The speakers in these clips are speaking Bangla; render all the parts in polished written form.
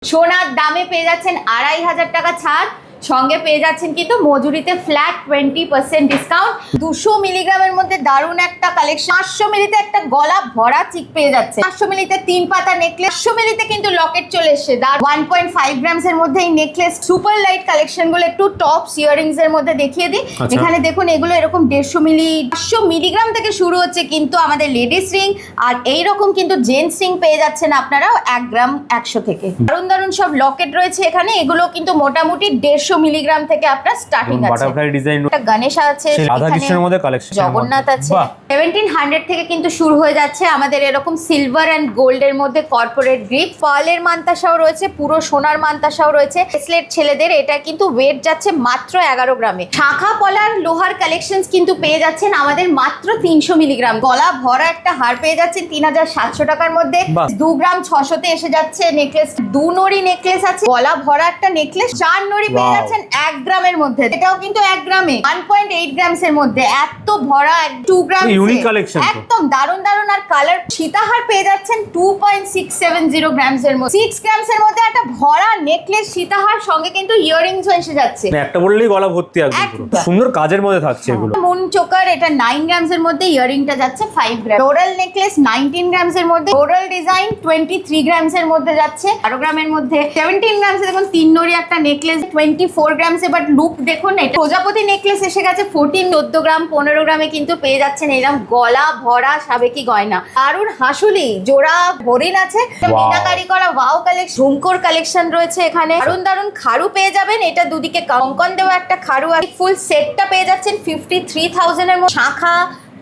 সোনার দামে পেয়ে যাচ্ছেন 2500 টাকা ছাড়, সঙ্গে পেয়ে যাচ্ছেন কিন্তু মজুরিতে ফ্ল্যাট 20% ডিসকাউন্ট। 200 মিলিগ্রামের মধ্যে দারুণ একটা কালেকশন। 500 মিলিতে একটা গলা ভরা চিক পেয়ে যাচ্ছে, 500 মিলিতে 3 পাতা নেকলেস, 500 মিলিতে কিন্তু লকেট চলে এসছে। 1.5 গ্রামস এর মধ্যে এই নেকলেস সুপার লাইট কালেকশন গুলো একটু টপ ইয়ারিংস এর মধ্যে দেখিয়ে দিই। এখানে দেখুন এগুলো এরকম 150 মিলি 500 মিলিগ্রাম থেকে শুরু হচ্ছে কিন্তু আমাদের লেডিস রিং, আর এইরকম কিন্তু জেন্টস রিং পেয়ে যাচ্ছেন আপনারা 1 গ্রাম 100 থেকে। দারুণ দারুণ সব লকেট রয়েছে এখানে, এগুলো কিন্তু মোটামুটি 150 মিলিগ্রাম থেকে আপনার স্টার্টিং আছে। বাটারফ্লাই ডিজাইন, একটা গণেশ আছে, রাধা কৃষ্ণের মধ্যে কালেকশন, জগন্নাথ আছে। 1700 থেকে কিন্তু শুরু হয়ে যাচ্ছে আমাদের এরকম সিলভার এন্ড গোল্ড এর মধ্যে কর্পোরেট গ্রিপ, পার্লের মান্তাসাও রয়েছে, পুরো সোনার মান্তাসাও রয়েছে। ব্রেসলেট ছেলেদের, এটা কিন্তু ওয়েট যাচ্ছে মাত্র 11 গ্রামে। শাখা পলার লোহার কালেকশনস কিন্তু পেয়ে যাচ্ছেন আমাদের মাত্র 300 মিলিগ্রাম। গলা ভরা একটা হার পেয়ে যাচ্ছেন 3700 টাকার মধ্যে। 2 গ্রাম 600 তে এসে যাচ্ছে নেকলেস। 2 নড়ি নেকলেস আছে, গলা ভরা একটা নেকলেস। 4 নড়ি পেয়ে যাচ্ছেন 1 গ্রামের মধ্যে, এটাও কিন্তু 1 গ্রামে। 1.8 গ্রামস এর মধ্যে এত ভরা 2 গ্রাম ইউনিক কালেকশন, একদম দারুণ দারুণ। আর কালার সীতাহার পেয়ে যাচ্ছেন 2.670 গ্রামস এর মধ্যে। 6 গ্রামস এর মধ্যে একটা ভরা নেকলেস সীতাহার, সঙ্গে কিন্তু ইয়াররিংস এসে যাচ্ছে। একটা বললেই গলা ভর্তি, একদম পুরো সুন্দর কাজের মধ্যে থাকছে এগুলো। মুন চোকার, এটা 9 গ্রামস এর মধ্যে, ইয়াররিংটা যাচ্ছে 5 গ্রাম। ফ্লোরাল নেকলেস 19 গ্রামস এর মধ্যে, ফ্লোরাল ডিজাইন 23 গ্রামস এর মধ্যে যাচ্ছে। 12 গ্রামের মধ্যে 17 গ্রামস এ দেখুন 3 নড়ি একটা necklace 24 grams A. But look দেখুন, এটা প্রজাপতি নেকলেস এসে গেছে 14 গ্রাম 15 গ্রামে কিন্তু পেয়ে যাচ্ছেন এরকম গলা ভরা সাবেকি গয়না। দারুণ হাসুলি জোড়া হরিণ আছে, মিনাকারি করা ওয়াও কালেকশন, ঝুমকোর কালেকশন রয়েছে এখানে। দারুণ দারুণ খাড়ু পেয়ে যাবেন, এটা দুদিকে কঙ্কন দেওয়া একটা খাড়ু, আর ফুল সেটটা পেয়ে যাচ্ছেন 53,000 এর মধ্যে। শাখা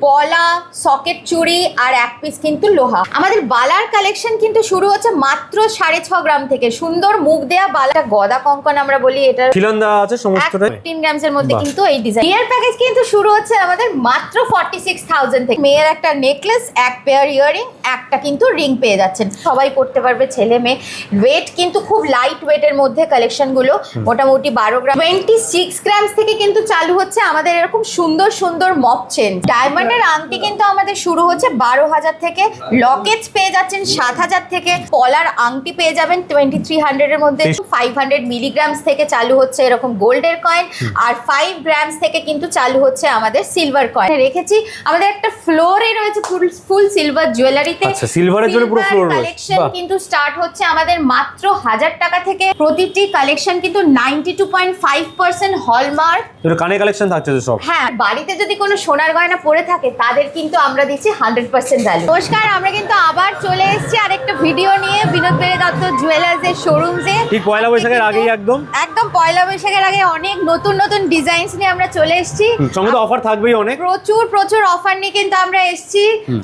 পলা, সকেট চুড়ি আর এক পিস কিন্তু লোহা। আমাদের বালার কালেকশন কিন্তু শুরু হচ্ছে মাত্র 6.5 গ্রাম থেকে। সুন্দর মুখ দেয়া বালা, গদা কঙ্কন আমরা বলি, এটা খিলন্দা আছে সমস্তটাই 15 গ্রামস এর মধ্যে কিন্তু এই ডিজাইন। বিয়ের প্যাকেজ কিন্তু শুরু হচ্ছে আমাদের মাত্র 46,000 থেকে। মেয়ের একটা নেকলেস, এক পেয়ার ইয়াররিং, একটা কিন্তু রিং পেয়ে যাচ্ছেন। সবাই পড়তে পারবে, ছেলে মেয়ে। ওয়েট কিন্তু খুব লাইট ওয়েটের মধ্যে কালেকশন গুলো, মোটামুটি 12 গ্রাম। 26 গ্রামস থেকে কিন্তু চালু হচ্ছে আমাদের এরকম সুন্দর সুন্দর মপ চেন। ডায়মন্ড আংটি কিন্তু আমাদের শুরু হচ্ছে 12,000 থেকে। লকেটস পেয়ে যাচ্ছেন 7,000 থেকে। পলার আংটি পেয়ে যাবেন 2300 এর মধ্যে। 500 মিলিগ্রামস থেকে চালু হচ্ছে এরকম গোল্ডের কয়েন, আর 5 গ্রামস থেকে কিন্তু চালু হচ্ছে আমাদের সিলভার কয়েন। রেখেছি আমাদের একটা ফ্লোরে রয়েছে ফুল সিলভার জুয়েলারিতে। আচ্ছা, সিলভারের জন্য পুরো ফ্লোর রয়েছে। কালেকশন কিন্তু স্টার্ট হচ্ছে আমাদের মাত্র 1000 টাকা থেকে। প্রতিটি কালেকশন কিন্তু 92.5% হলমার্ক। কানে কালেকশন থাকছে সব। হ্যাঁ, বাড়িতে যদি কোনো সোনার গয়না পরে থাকে তাদের কিন্তু আমরা দিচ্ছি 100% ভ্যালু। নমস্কার, আমরা কিন্তু আবার চলে এসেছি আরেকটা ভিডিও নিয়ে বিনোদ বেড়ে দত্ত জুয়েলার্স এর শোরুমসে। ঠিক পয়লা বৈশাখের আগেই একদম পয়লা বৈশাখের আগে অনেক নতুন নতুন ডিজাইনস নিয়ে আমরা চলে এসেছি। সঙ্গে তো অফার থাকবেই অনেক, প্রচুর অফার নিয়ে কিন্তু আমরা এসেছি।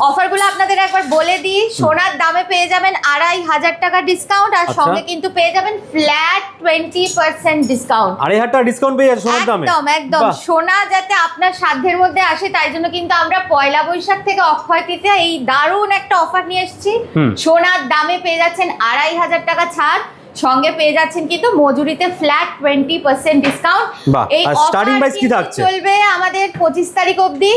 অফারগুলো আপনাদের একবার বলে দিই। সোনার দামে পেয়ে যাবেন 2500 টাকা ডিসকাউন্ট, আর সঙ্গে কিন্তু পেয়ে যাবেন ফ্ল্যাট 20% ডিসকাউন্ট। 2500 টাকা ডিসকাউন্ট পেয়ে যাচ্ছে সোনার দামে। একদম সোনা যাতে আপনার সাধ্যের মধ্যে আসে, তাই জন্য কিন্তু আমরা পয়লা বৈশাখ থেকে অক্ষয় তৃতীয়া এই দারুণ একটা অফার নিয়ে এসেছি। সোনার দামে পেয়ে যাচ্ছেন 2500 টাকা ছাড়, সঙ্গে পেয়ে যাচ্ছেন কিন্তু মজুরিতে ফ্ল্যাট 20% ডিসকাউন্ট। এই স্টার্টিং প্রাইস কি থাকছে? চলবে আমাদের 25 তারিখ অবধি।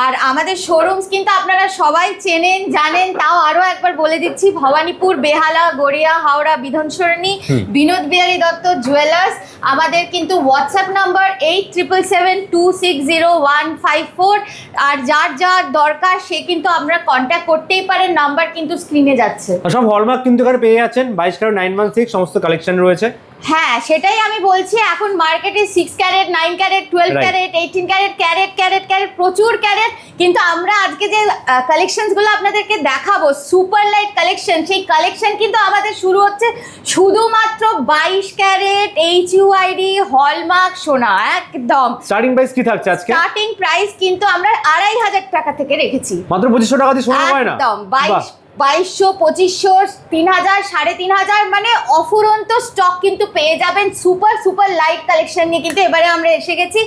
আর আমাদের শোরুমস কিন্তু আপনারা সবাই চেনেন জানেন, তাও আরো একবার বলে দিচ্ছি। ভবানীপুর, বেহালা, গড়িয়া, হাওড়া, বিধানসরণী, বিনোদ বিহারী দত্ত জুয়েলার্স। আমাদের কিন্তু হোয়াটসঅ্যাপ নাম্বার 8777260154। আর যার যার দরকার সে কিন্তু আমরা কন্ট্যাক্ট করতেই পারেন, নাম্বার কিন্তু স্ক্রিনে যাচ্ছে। সব হলমার্ক কিন্তু এখানে পেয়ে যাচ্ছেন। 22 ক্যারেট 916 সমস্ত কালেকশন রয়েছে। হ্যাঁ, সেটাই আমি বলছি। এখন মার্কেটে 6 carat, 9 carat, 12 carat, 18 carat, carat প্রচুর ক্যারেট। কিন্তু আমরা আজকে যে কালেকশনস গুলো আপনাদেরকে দেখাবো, সুপার লাইট কালেকশন, সেই কালেকশন কিন্তু আমাদের শুরু হচ্ছে শুধুমাত্র 22 ক্যারেট HUID হলমার্ক সোনা। একদম স্টার্টিং প্রাইস কি থাকছে আজকে? স্টার্টিং প্রাইস কিন্তু আমরা 2500 টাকা থেকে রেখেছি। মাত্র 2500 টাকা দিয়ে সোনা হয় না? একদম 2200, 2500, 3000, 3500, মানে অফুরন্ত স্টক কিন্তু পেয়ে যাবেন সুপার লাইট কালেকশন নিয়ে। কিন্তু এবারে আমরা এসে গেছি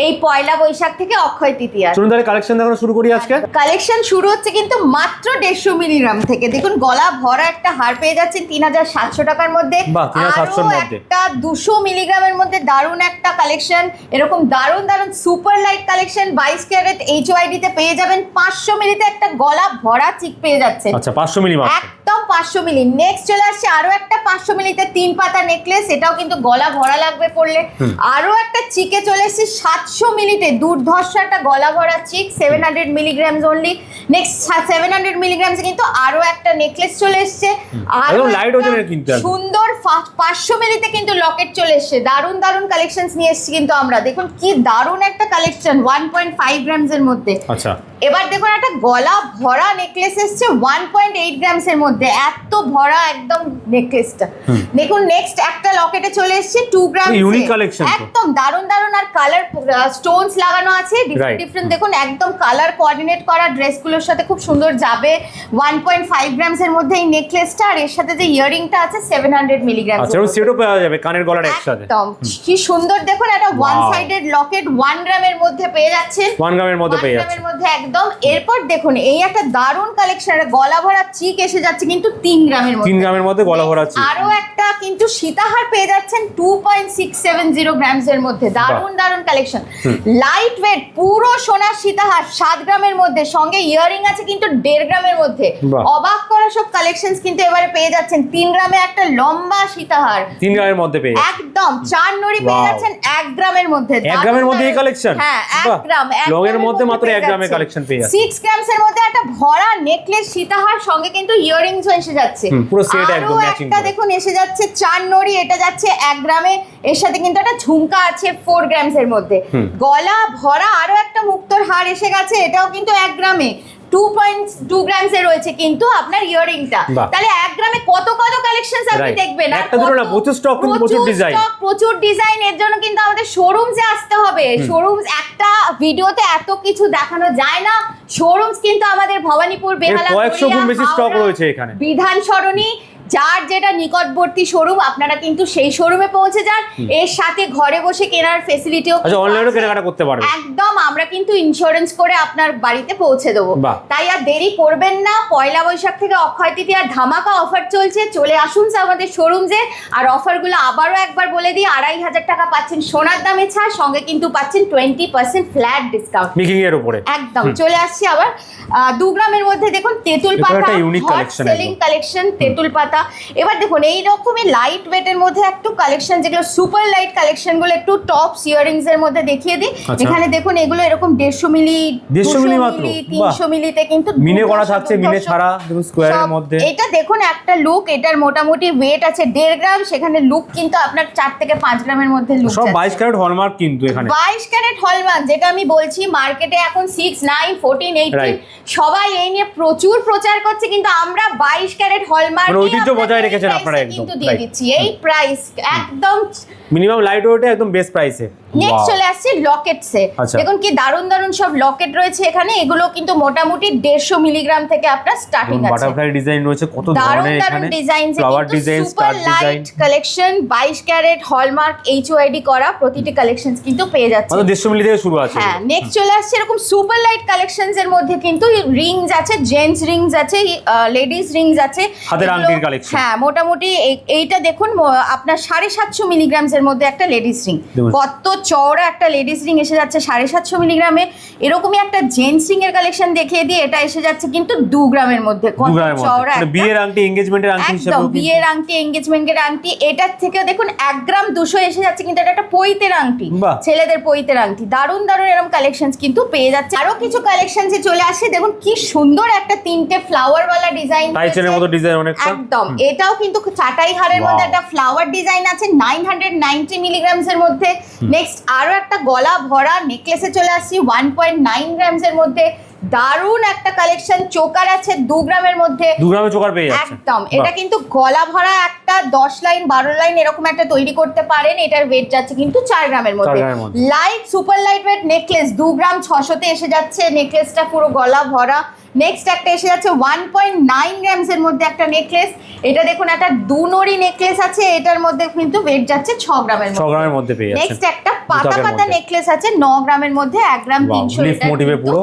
এই পয়লা বৈশাখ থেকে অক্ষয় তৃতীয়া। চলুন তাহলে কালেকশন দেখানো শুরু করি আজকে। কালেকশন শুরু হচ্ছে কিন্তু মাত্র 150 মিলিগ্রাম থেকে। দেখুন গলা ভরা একটা হার পেয়ে যাচ্ছেন 3700 টাকার মধ্যে। আরো একটা 200 মিলিগ্রামের মধ্যে দারুণ একটা কালেকশন, এরকম দারুণ super light collection 22 carat HUID তে পেয়ে যাবেন। 500 মিলিতে একটা গলা ভরা চিক পেয়ে যাচ্ছে। আচ্ছা, 500 মিলি মাত্র। একদম 500 মিলি। নেক্সট চলে আসছে আরো একটা 500 মিলিতে 3 পাতা নেকলেস, এটাও কিন্তু গলা ভরা লাগবে পরলে। আরো একটা চিকে চলে এসেছে 700 মিলিতে, দুর্ধর্ষ একটা গলা ভরা চিক, 700 মিলিগ্রামস অনলি। নেক্সট 700 মিলিগ্রামসে কিন্তু আরো একটা নেকলেস চলে এসেছে। আর লাইট ওজনের কিন্তু সুন্দর 500 মিলিতে কিন্তু লকেট চলে এসেছে। দারুন দারুন কালেকশনস নিয়ে এসেছি কিন্তু আমরা, দেখুন কি দারুন একটা কালেকশন 1.5 গ্রামস এর মধ্যে। আচ্ছা, এবার দেখুন একটা গলা ভরা নেকলেস এসছে 1.8 গ্রামস এর মধ্যে, এত ভরা একদম নেকলেসটা। দেখুন নেক্সট একটা লকেটে চলে এসছে 2 গ্রামস, ইউনিক কালেকশন, একদম দারুন দারুন। আর কালার স্টোনস লাগানো আছে ডিফারেন্ট ডিফারেন্ট, দেখুন একদম কালার কোঅর্ডিনেট করা ড্রেসগুলোর সাথে খুব সুন্দর যাবে। 1.5 গ্রামস এর মধ্যে এই নেকলেসটা, আর এর সাথে যে ইয়াররিংটা আছে 700 মিলিগ্রাম। আচ্ছা, ওই সেটও পাওয়া যাবে কানের গলার একসাথে, একদম কি সুন্দর। দেখুন একটা ওয়ান সাইডেড লকেট 1 গ্রামের মধ্যে পেয়ে যাচ্ছেন, 1 গ্রামের মধ্যে পেয়ে যাচ্ছে একদম। এরপর দেখুন এই একটা দারুন কালেকশন, গলা ভরা চিক এসে যাচ্ছে কিন্তু 3 গ্রামের মধ্যে, 3 গ্রামের মধ্যে গলা ভরা চিক। আরো একটা কিন্তু সীতাহার পেয়ে যাচ্ছেন 2.670 গ্রামস এর মধ্যে, দারুন দারুন কালেকশন। লাইট ওয়েট পুরো সোনার সীতাহার 7 গ্রামের মধ্যে, সঙ্গে ইয়াররিং আছে কিন্তু 1.5 গ্রামের মধ্যে। অবাক করা সব কালেকশনস কিন্তু এবারে পেয়ে যাচ্ছেন। 3 গ্রামে একটা লম্বা সীতাহার 3 গ্রামের মধ্যে পেয়ে একদম। 4 নড়ি পেয়ে যাচ্ছেন 1 গ্রামের মধ্যে, 1 গ্রামের মধ্যে এই কালেকশন। হ্যাঁ 1 গ্রাম, লগের মধ্যে মাত্র 1 গ্রামের কালেকশন পেয়ে যাচ্ছে। 6 গ্রামস এর মধ্যে একটা ভরা নেকলেস সীতাহার, সঙ্গে কিন্তু ইয়াররিংস এসে যাচ্ছে পুরো সেট একদম ম্যাচিং। একটা দেখুন এসে যাচ্ছে 4 নড়ি, এটা যাচ্ছে 1 গ্রামে, এর সাথে কিন্তু একটা ঝুমকা আছে 4 গ্রামস এর মধ্যে। গলা ভরা আরো একটা মুক্তোর হার এসে গেছে, এটাও কিন্তু 1 গ্রামে 2.2 গ্রামস এ রয়েছে কিন্তু আপনার ইয়াররিংটা। তাহলে 1 গ্রামে কত কত কালেকশনস আপনি দেখবেন, একটা দুটো না, প্রচুর স্টক, প্রচুর ডিজাইন, প্রচুর ডিজাইন। এর জন্য কিন্তু আমাদের শোরুমসে আসতে হবে। শোরুমস একটা ভিডিওতে এত কিছু দেখানো যায় না। শোরুমস কিন্তু আমাদের ভবানীপুর, বেহালা, কয়েকশো গুণ বেশি স্টক রয়েছে এখানে, বিধান সরণি, যার যেটা নিকটবর্তী শোরুম আপনারা কিন্তু সেই শোরুমে পৌঁছে যান। এর সাথে ঘরে বসে কেনার ফেসিলিটিও, আচ্ছা অনলাইনেও কেনাকাটা করতে পারবেন একদম। আমরা কিন্তু ইন্স্যুরেন্স করে আপনার বাড়িতে পৌঁছে দেবো, তাই আর দেরি করবেন না। পয়লা বৈশাখ থেকে অক্ষয় তৃতীয়ার ধামাকা অফার চলছে, চলে আসুন আমাদের শোরুমসে। আর অফারগুলো আবারও একবার বলে দিই, 2500 টাকা পাচ্ছেন সোনার দামে ছাড়, সঙ্গে কিন্তু পাচ্ছেন 20% ফ্ল্যাট ডিসকাউন্ট মেকিং এর উপরে। একদম চলে আসছি আবার 2 গ্রামের মধ্যে। দেখুন তেঁতুল পাতা, ইউনিক কালেকশন, সেলিং কালেকশন তেঁতুল পাতা। এবার দেখুন এই রকমই লাইট ওয়েটের মধ্যে একটু কালেকশন, যেগুলো সুপার লাইট কালেকশন গুলো একটু টপ ইয়াররিংস এর মধ্যে দেখিয়ে দিই। এখানে দেখুন এগুলো এরকম 150 মিলি, 150 মিলি মাত্র, 300 মিলিতে কিন্তু মিনে করা থাকছে, মিনে ছাড়া দেখুন স্কয়ারের মধ্যে। এটা দেখুন একটা লুক, এটার মোটামুটি ওয়েট আছে 1.5 গ্রাম, সেখানে লুক কিন্তু আপনার 4 থেকে 5 গ্রামের মধ্যে লুক। সব 22 ক্যারেট হলমার্ক কিন্তু এখানে, 22 ক্যারেট হলমার্ক, যেটা আমি বলছি মার্কেটে এখন 6, 9, 14, 18 সবাই এই নিয়ে প্রচুর প্রচার করছে, কিন্তু আমরা 22 ক্যারেট হলমার্ক ঐতিহ্য বজায় রেখেছেন আপনারা একদম, কিন্তু দিয়ে দিচ্ছি এই প্রাইস একদম মিনিমাম লাইট ওয়েটে একদম বেস্ট প্রাইসে। নেক্সট চলে আসছে লকেটসে। দেখুন কি দারুন দারুন সব লকেট রয়েছে এখানে, এগুলো কিন্তু মোটামুটি 150 মিলিগ্রাম থেকে আপনার স্টার্টিং আছে। বাটারফ্লাই ডিজাইন রয়েছে, কত ধরনের এখানে design, flower design, star design collection 22 carat hallmark HOID করা প্রতিটি কালেকশনস কিন্তু পেয়ে যাচ্ছে। মানে 150 মিলি থেকে শুরু আছে। হ্যাঁ নেক্সট চলে আসছে এরকম সুপার লাইট কালেকশনস এর মধ্যে কিন্তু রিংস আছে, জেন্টস রিংস আছে, লেডিস রিংস আছে, হাতের আংটির কালেকশন। হ্যাঁ মোটামুটি এইটা দেখুন আপনার 750 মিলিগ্রামস এর মধ্যে একটা লেডিস রিং, কত চওড়া একটা লেডিস রিং এসে যাচ্ছে 750 মিলিগ্রামে। এরকমই একটা জেন্টস রিং এর কালেকশন দেখিয়ে দিয়ে, এটা এসে যাচ্ছে কিন্তু 2 গ্রামের মধ্যে, কত চওড়া একটা বিয়ের আংটি, এনগেজমেন্টের আংটি হিসেবে, একদম বিয়ের আংটি, এনগেজমেন্টের আংটি। এটার থেকে দেখুন 1 গ্রাম 200 এসে যাচ্ছে, কিন্তু এটা একটা পৈতের আংটি, ছেলেদের পৈতের আংটি। দারুন দারুন এরকম কালেকশনস কিন্তু পেয়ে যাচ্ছে। আরো কিছু কালেকশনসে চলে আসে, দেখুন কি সুন্দর একটা 3টে ফ্লাওয়ার ওয়ালা ডিজাইন, টাইচেনের মতো ডিজাইন অনেকটা একদম। এটাও কিন্তু চাটাই হারের মধ্যে একটা ফ্লাওয়ার ডিজাইন আছে 990 মিলিগ্রামস এর মধ্যে। নেক্সট আরো একটা গলা ভরা নেকলেসে চলে আসছি 1.9 গ্রামস এর মধ্যে, দারুন একটা কালেকশন। চোকার আছে 2 গ্রামের মধ্যে, 2 গ্রামে চোকার পেয়ে যাচ্ছে একদম। এটা কিন্তু গলা ভরা একটা 10 লাইন 12 লাইন এরকম একটা তৈরি করতে পারেন। এটার ওয়েট যাচ্ছে কিন্তু 4 গ্রামের মধ্যে। Light super light weight necklace 2 গ্রাম 600 তে এসে যাচ্ছে, নেকলেসটা পুরো গলা ভরা। নেক্সট একটা এসে যাচ্ছে 1.9 গ্রামস এর মধ্যে একটা নেকলেস, এটা দেখুন একটা 2 নড়ি নেকলেস আছে, এটার মধ্যে কিন্তু ওয়েট যাচ্ছে 6 গ্রামের মধ্যে। 6 গ্রামের মধ্যে পেয়ে যাচ্ছে। নেক্সট একটা পাতা দুথাকের পাতা মধ্যে। নেকলেস আছে 9 গ্রামের মধ্যে 1 গ্রাম Wow, 300 leaf motive এ পুরো।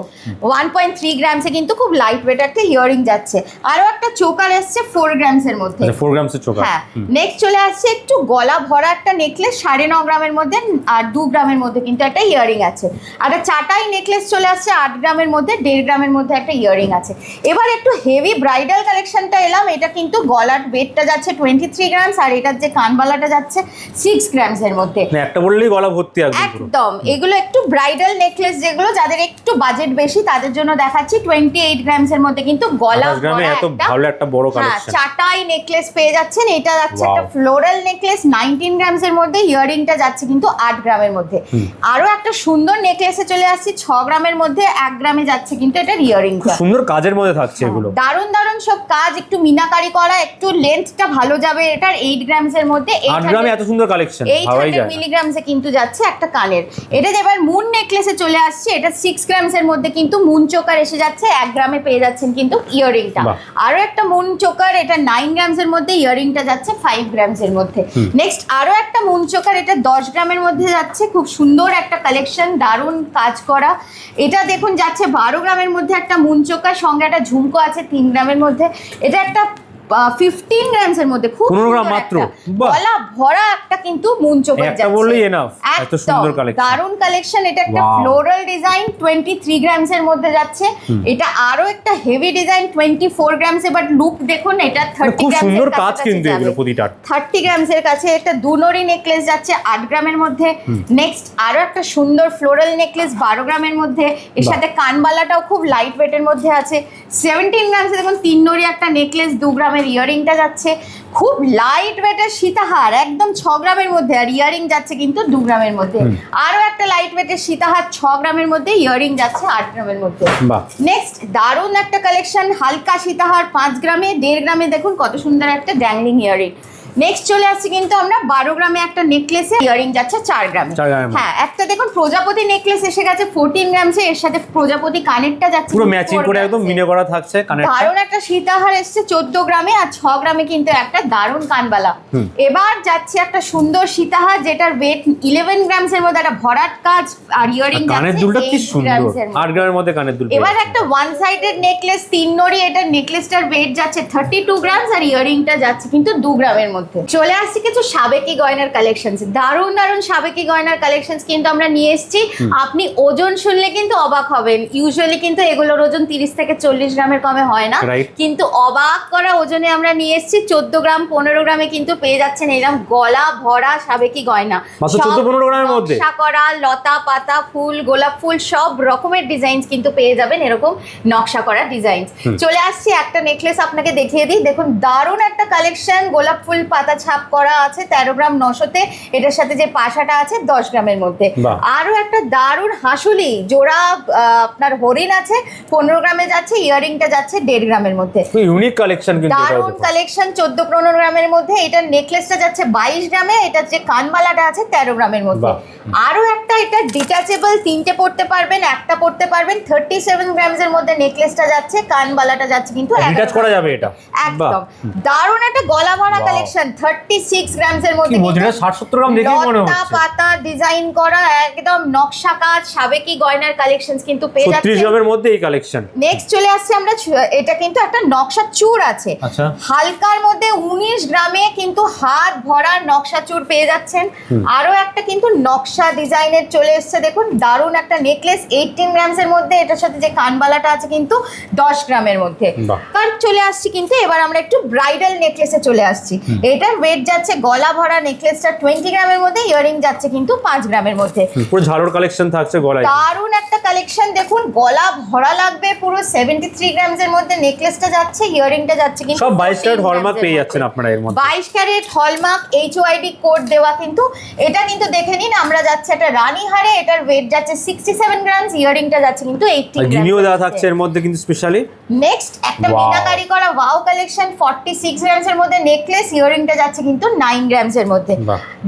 1.3 গ্রামসে কিন্তু খুব লাইট ওয়েট একটা ইয়ারিং যাচ্ছে। আরো একটা চোকার এসছে 4 গ্রামসের মধ্যে। আচ্ছা 4 গ্রামসের চোকার। হ্যাঁ, নেক্সট চলে আসছে একটু গলা ভরা একটা নেকলেস 9.5 গ্রামের মধ্যে আর 2 গ্রামের মধ্যে কিন্তু একটা ইয়ারিং আছে। আর একটা চাটাই নেকলেস চলে আসছে 8 গ্রামের মধ্যে 1.5 গ্রামের মধ্যে একটা ইয়ারিং আছে। এবার একটু হেভি ব্রাইডাল কালেকশনটা এলাম। এটা কিন্তু গলার ওয়েটটা যাচ্ছে 23 গ্রামস আর এটার যে কানবালাটা যাচ্ছে 6 গ্রামসের মধ্যে। মানে একটা বললেই গলা ভর্তি একদম পুরো। একদম এগুলো একটু ব্রাইডাল নেকলেস, যেগুলো যাদের একটু বাজেট বেশি তাদের জন্য দেখাচ্ছি 28 গ্রামসের মধ্যে কিন্তু গলা 28 গ্রামে ভরা এত একটা ভালো একটা বড় হ্যাঁ কালেকশন। চাটাই নেকলেস পেয়ে যাচ্ছেন। এটা যাচ্ছে Wow. একটা ফ্লোরাল নেকলেস 19 গ্রামসের মধ্যে, ইয়ারিংটা যাচ্ছে কিন্তু 8 গ্রামের মধ্যে। আরো একটা সুন্দর নেকলেসে চলে আসছি 6 গ্রামের মধ্যে 1 গ্রামে যাচ্ছে কিন্তু এটার ইয়ারিংটা। খুব সুন্দর কাজের মধ্যে থাকছে এগুলো। দারুণ দারুণ সব কাজ, একটু মিনাকারি করা, একটু লেন্থটা ভালো যাবে এটার 8 গ্রামসের মধ্যে। 8 গ্রামে এত সুন্দর কালেকশন ভাবাই 800 যায় না। মিলিগ্রামসে কিন্তু যাচ্ছে একটা কানের। এটা যে এবার মুন নেকলেসে চলে আসছে, এটা 6 গ্রামসের মধ্যে কিন্তু মুন চোকার এসে যাচ্ছে, 1 গ্রামে পেয়ে যাচ্ছেন কিন্তু ইয়ারিংটা। বাহ। আরো একটা মুন চোকার, এটা 9 গ্রামসের মধ্যে, ইয়ারিংটা যাচ্ছে 5 গ্রামসের মধ্যে। নেক্সট আরো একটা মুন চোকার, এটা 10 গ্রামের মধ্যে যাচ্ছে, খুব সুন্দর একটা কালেকশন, দারুণ কাজ করা। এটা দেখুন যাচ্ছে 12 গ্রামের মধ্যে একটা মুন চোকার, সঙ্গে একটা ঝুমকো আছে 3 গ্রামের মধ্যে। এটা একটা 15 গ্রামসের মধ্যে, খুব 15 গ্রাম সুন্দর মাত্র। একটা বাহ। গলা ভরা একটা কিন্তু মুন চোকার একটা যাচ্ছে। বললেই এনাফ, এত সুন্দর কালেকশন। দারুণ কালেকশন। এটা একটা Wow. ফ্লোরাল ডিজাইন 23 গ্রামসের মধ্যে যাচ্ছে। এটা আরো একটা হেভি ডিজাইন 24 গ্রামসে, বাট লুক দেখুন এটা 30 খুব গ্রামসের সুন্দর কাজ কাছাকাছি কিন্তু যাবে। এগুলো প্রতিটা। 30 গ্রামসের কাছে একটা দুনরি নেকলেস যাচ্ছে 8 গ্রামের মধ্যে। নেক্সট আরো একটা সুন্দর ফ্লোরাল নেকলেস 12 গ্রামের মধ্যে, এর বাহ। সাথে কানবালাটাও খুব লাইট ওয়েটের মধ্যে আছে। 17 গ্রামসে দেখুন 3 নরি একটা নেকলেস, 2 গ্রামের ইয়ারিংটা যাচ্ছে। খুব লাইট ওয়েটের সীতাহার একদম 6 গ্রামের মধ্যে, আর ইয়ারিং যাচ্ছে কিন্তু 2 গ্রামের মধ্যে। আরো একটা লাইট ওয়েটের সীতাহার 6 গ্রামের মধ্যে, ইয়ারিং যাচ্ছে 8 গ্রামের মধ্যে। বাহ। নেক্সট দারুণ একটা কালেকশন, হালকা সীতাহার 5 গ্রামে, 1.5 গ্রামে দেখুন কত সুন্দর একটা ড্যাংলিং ইয়ারিং। নেক্সট চলে আসছে কিন্তু আমরা 12 গ্রামে একটা নেকলেসে, ইয়ারিং যাচ্ছে 4 গ্রামে। 4 গ্রামের মধ্যে। হ্যাঁ, একটা দেখুন প্রজাপতি নেকলেস এসে গেছে 14 গ্রামসে, এর সাথে প্রজাপতি কানেরটা যাচ্ছে পুরো কিন্তু ম্যাচিং 4 করে একদম গ্রামসে। মিনে করা থাকছে কানেরটা। দারুণ একটা সীতাহার এসছে 14 গ্রামে, আর 6 গ্রামে কিন্তু একটা দারুণ কানবালা। এবার যাচ্ছে একটা সুন্দর সীতাহার, যেটার ওয়েট 11 গ্রামসের মধ্যে, একটা ভরাট কাজ, আর ইয়ারিং কানের যাচ্ছে দুলটা কি 8 সুন্দর, গ্রামসের 8 গ্রামের মধ্যে কানের দুল। এবার একটা ওয়ান সাইডেড নেকলেস 3 নড়ি, এটা নেকলেসটার ওয়েট যাচ্ছে 32 গ্রামস, আর ইয়ারিংটা যাচ্ছে কিন্তু 2 গ্রামের মধ্যে। চলে আসছে কিছু সাবেকি গয়নার কালেকশনস, দারুণ দারুণ সাবেকি গয়নার কালেকশনস কিন্তু আমরা নিয়ে এসেছি। আপনি ওজন শুনলে কিন্তু অবাক হবেন। ইউজুয়ালি কিন্তু এগুলোর ওজন 30 থেকে 40 গ্রামের কমে হয় না, Right. কিন্তু অবাক করা ওজনে আমরা নিয়ে এসেছি। 14 গ্রাম 15 গ্রামে কিন্তু পেয়ে যাচ্ছেন এরকম গলা ভরা সাবেকি গয়না। মাত্র সব 14-15 গ্রামের মধ্যে? নকশা করা, লতা পাতা ফুল, গোলাপ ফুল, সব রকমের ডিজাইনস কিন্তু পেয়ে যাবেন, এরকম নকশা করা ডিজাইনস। চলে আসছি একটা নেকলেস আপনাকে দেখিয়ে দিই। দেখুন দারুণ একটা কালেকশন, গোলাপ ফুল পাতা ছাপ করা আছে 13 গ্রাম 900-তে, এটার সাথে যে পাশাটা আছে 10 গ্রামের মধ্যে। বাহ। আরো একটা দারুণ হাসুলি জোড়া আপনার হরিণ আছে 15 গ্রামে যাচ্ছে, ইয়ারিংটা যাচ্ছে 1.5 গ্রামের মধ্যে। ইউনিক কালেকশন কিন্তু এটা দারুণ দেখো। কালেকশন 14-15 গ্রামের মধ্যে। এটার নেকলেসটা যাচ্ছে 22 গ্রামে, এটার যে কানমালাটা আছে 13 গ্রামের মধ্যে। বাহ। আরো একটা, এটা ডিটাচেবল, 3টে পড়তে পারবেন, একটা পড়তে পারবেন। 37 গ্রামসের মধ্যে নেকলেসটা যাচ্ছে, কানবালাটা যাচ্ছে কিন্তু ডিটাচ করা যাবে এটা। একদম দারুণ একটা গলা ভরা Wow. কালেকশন 36 গ্রামসের কি মধ্যে। বলছেন, 60-70 গ্রাম দেখেই মনে লতা হচ্ছে। পাতা ডিজাইন করা একদম নকশা কাজ সাবেকি গয়নার কালেকশনস কিন্তু পেয়ে 36 যাচ্ছে। গ্রামের মধ্যে এই কালেকশন। নেক্সট চলে আসছে আমরা এটা কিন্তু একটা নকশা চূড় আছে আচ্ছা। হালকার মধ্যে 19 গ্রামে কিন্তু হাত ভরা নকশা চূড় পেয়ে যাচ্ছেন। আরো একটা কিন্তু নকশা ডিজাইনের চলে এসেছে, দেখুন দারুণ একটা নেকলেস 18 গ্রামসের মধ্যে, এটার সাথে যে কানবালাটা আছে কিন্তু 10 গ্রামের মধ্যে। বাহ। কারণ চলে আসছি কিন্তু এবার আমরা একটু ব্রাইডাল নেকলেসে চলে আসছি। এটার ওয়েট যাচ্ছে গলা ভরা নেকলেসটা 20 গ্রামের মধ্যে, ইয়ারিং যাচ্ছে কিন্তু 5 গ্রামের মধ্যে। পুরো ঝাড়র কালেকশন থাকছে গলায়। দারুণ একটা কালেকশন, দেখুন গলা ভরা লাগবে পুরো 73 গ্রামসের মধ্যে নেকলেসটা যাচ্ছে, ইয়ারিংটা যাচ্ছে কিন্তু সব 22 ক্যারেট 14 হলমার্ক গ্রামসের পেয়ে মধ্যে। যাচ্ছেন আপনারা এর মধ্যে। 22 ক্যারেট হলমার্ক HOID কোড দেওয়া কিন্তু। এটা কিন্তু দেখে নিন, আমরা যাচ্ছে একটা রানী হারে, এটার ওয়েট যাচ্ছে 67 গ্রামস, ইয়ারিংটা যাচ্ছে কিন্তু 80 আর গিনিও দেওয়া গ্রামস। থাকছে এর মধ্যে কিন্তু স্পেশালি। নেক্সট একটা Wow. মিনাকারি করা ওয়াও কালেকশন 46 গ্রামসের মধ্যে নেকলেস, ইয়ারিং ইয়াররিংটা যাচ্ছে কিন্তু 9 গ্রামসের মধ্যে।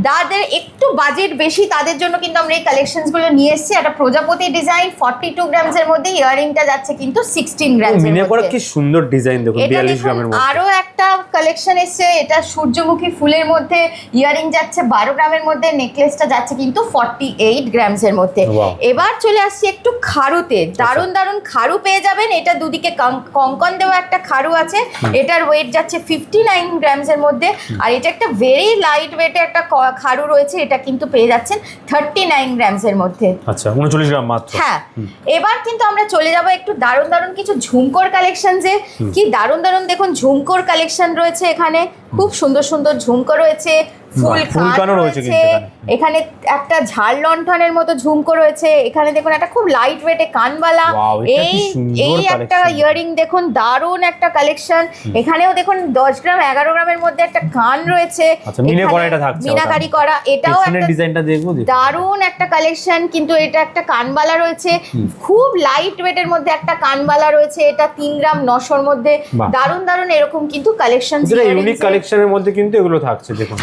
যাদের একটু বাজেট বেশি তাদের জন্য কিন্তু আমরা এই কালেকশনসগুলো নিয়ে এসেছি। একটা প্রজাপতি ডিজাইন 42 গ্রামসের মধ্যে, ইয়াররিংটা যাচ্ছে কিন্তু 16 গ্রামসের মধ্যে। কি সুন্দর ডিজাইন দেখুন, 42 গ্রামের মধ্যে। আরো একটা কালেকশন এসেছে, এটা সূর্যমুখী ফুলের মধ্যে, ইয়াররিং যাচ্ছে 12 গ্রামের মধ্যে, নেকলেসটা যাচ্ছে কিন্তু 48 গ্রামসের মধ্যে। এবার চলে আসছি একটু খারুতে, দারুণ দারুণ খারু পেয়ে যাবেন। এটা দুদিকে কঙ্কন দেওয়া একটা খারু আছে, এটার ওয়েট যাচ্ছে 59 গ্রামসের মধ্যে। আর এটা একটা ভেরি লাইট ওয়েটে একটা খারু রয়েছে, এটা কিন্তু পেয়ে যাচ্ছেন 39 গ্রামসের মধ্যে। আচ্ছা, 39 গ্রাম মাত্র। হ্যাঁ, এবার কিন্তু আমরা চলে যাব একটু দারুণ দারুণ কিছু ঝুমকোর কালেকশনসে। কি দারুণ দারুণ দেখুন ঝুমকোর কালেকশন রয়েছে এখানে, খুব সুন্দর সুন্দর ঝুমকো রয়েছে, ফুলকানো রয়েছে। এখানে একটা ঝাড় লণ্ঠনের মতো ঝুমকো রয়েছে। এখানে দেখুন একটা খুব লাইট ওয়েটে কানবালা, এই একটা ইয়াররিং দেখুন, দারুণ একটা কালেকশন। এখানেও দেখুন 10 গ্রাম 11 গ্রামের মধ্যে একটা কান রয়েছে, মিনাকারি করা। এটাও একটা ডিজাইনটা দেখবো, দারুণ একটা কালেকশন। কিন্তু এটা একটা কানবালা রয়েছে, খুব লাইট ওয়েটের মধ্যে একটা কানবালা রয়েছে। এটা 3 গ্রাম 900-র মধ্যে। দারুণ দারুণ এরকম কিন্তু কালেকশন, ইউনিক কালেকশনের মধ্যে কিন্তু এগুলো থাকছে। দেখুন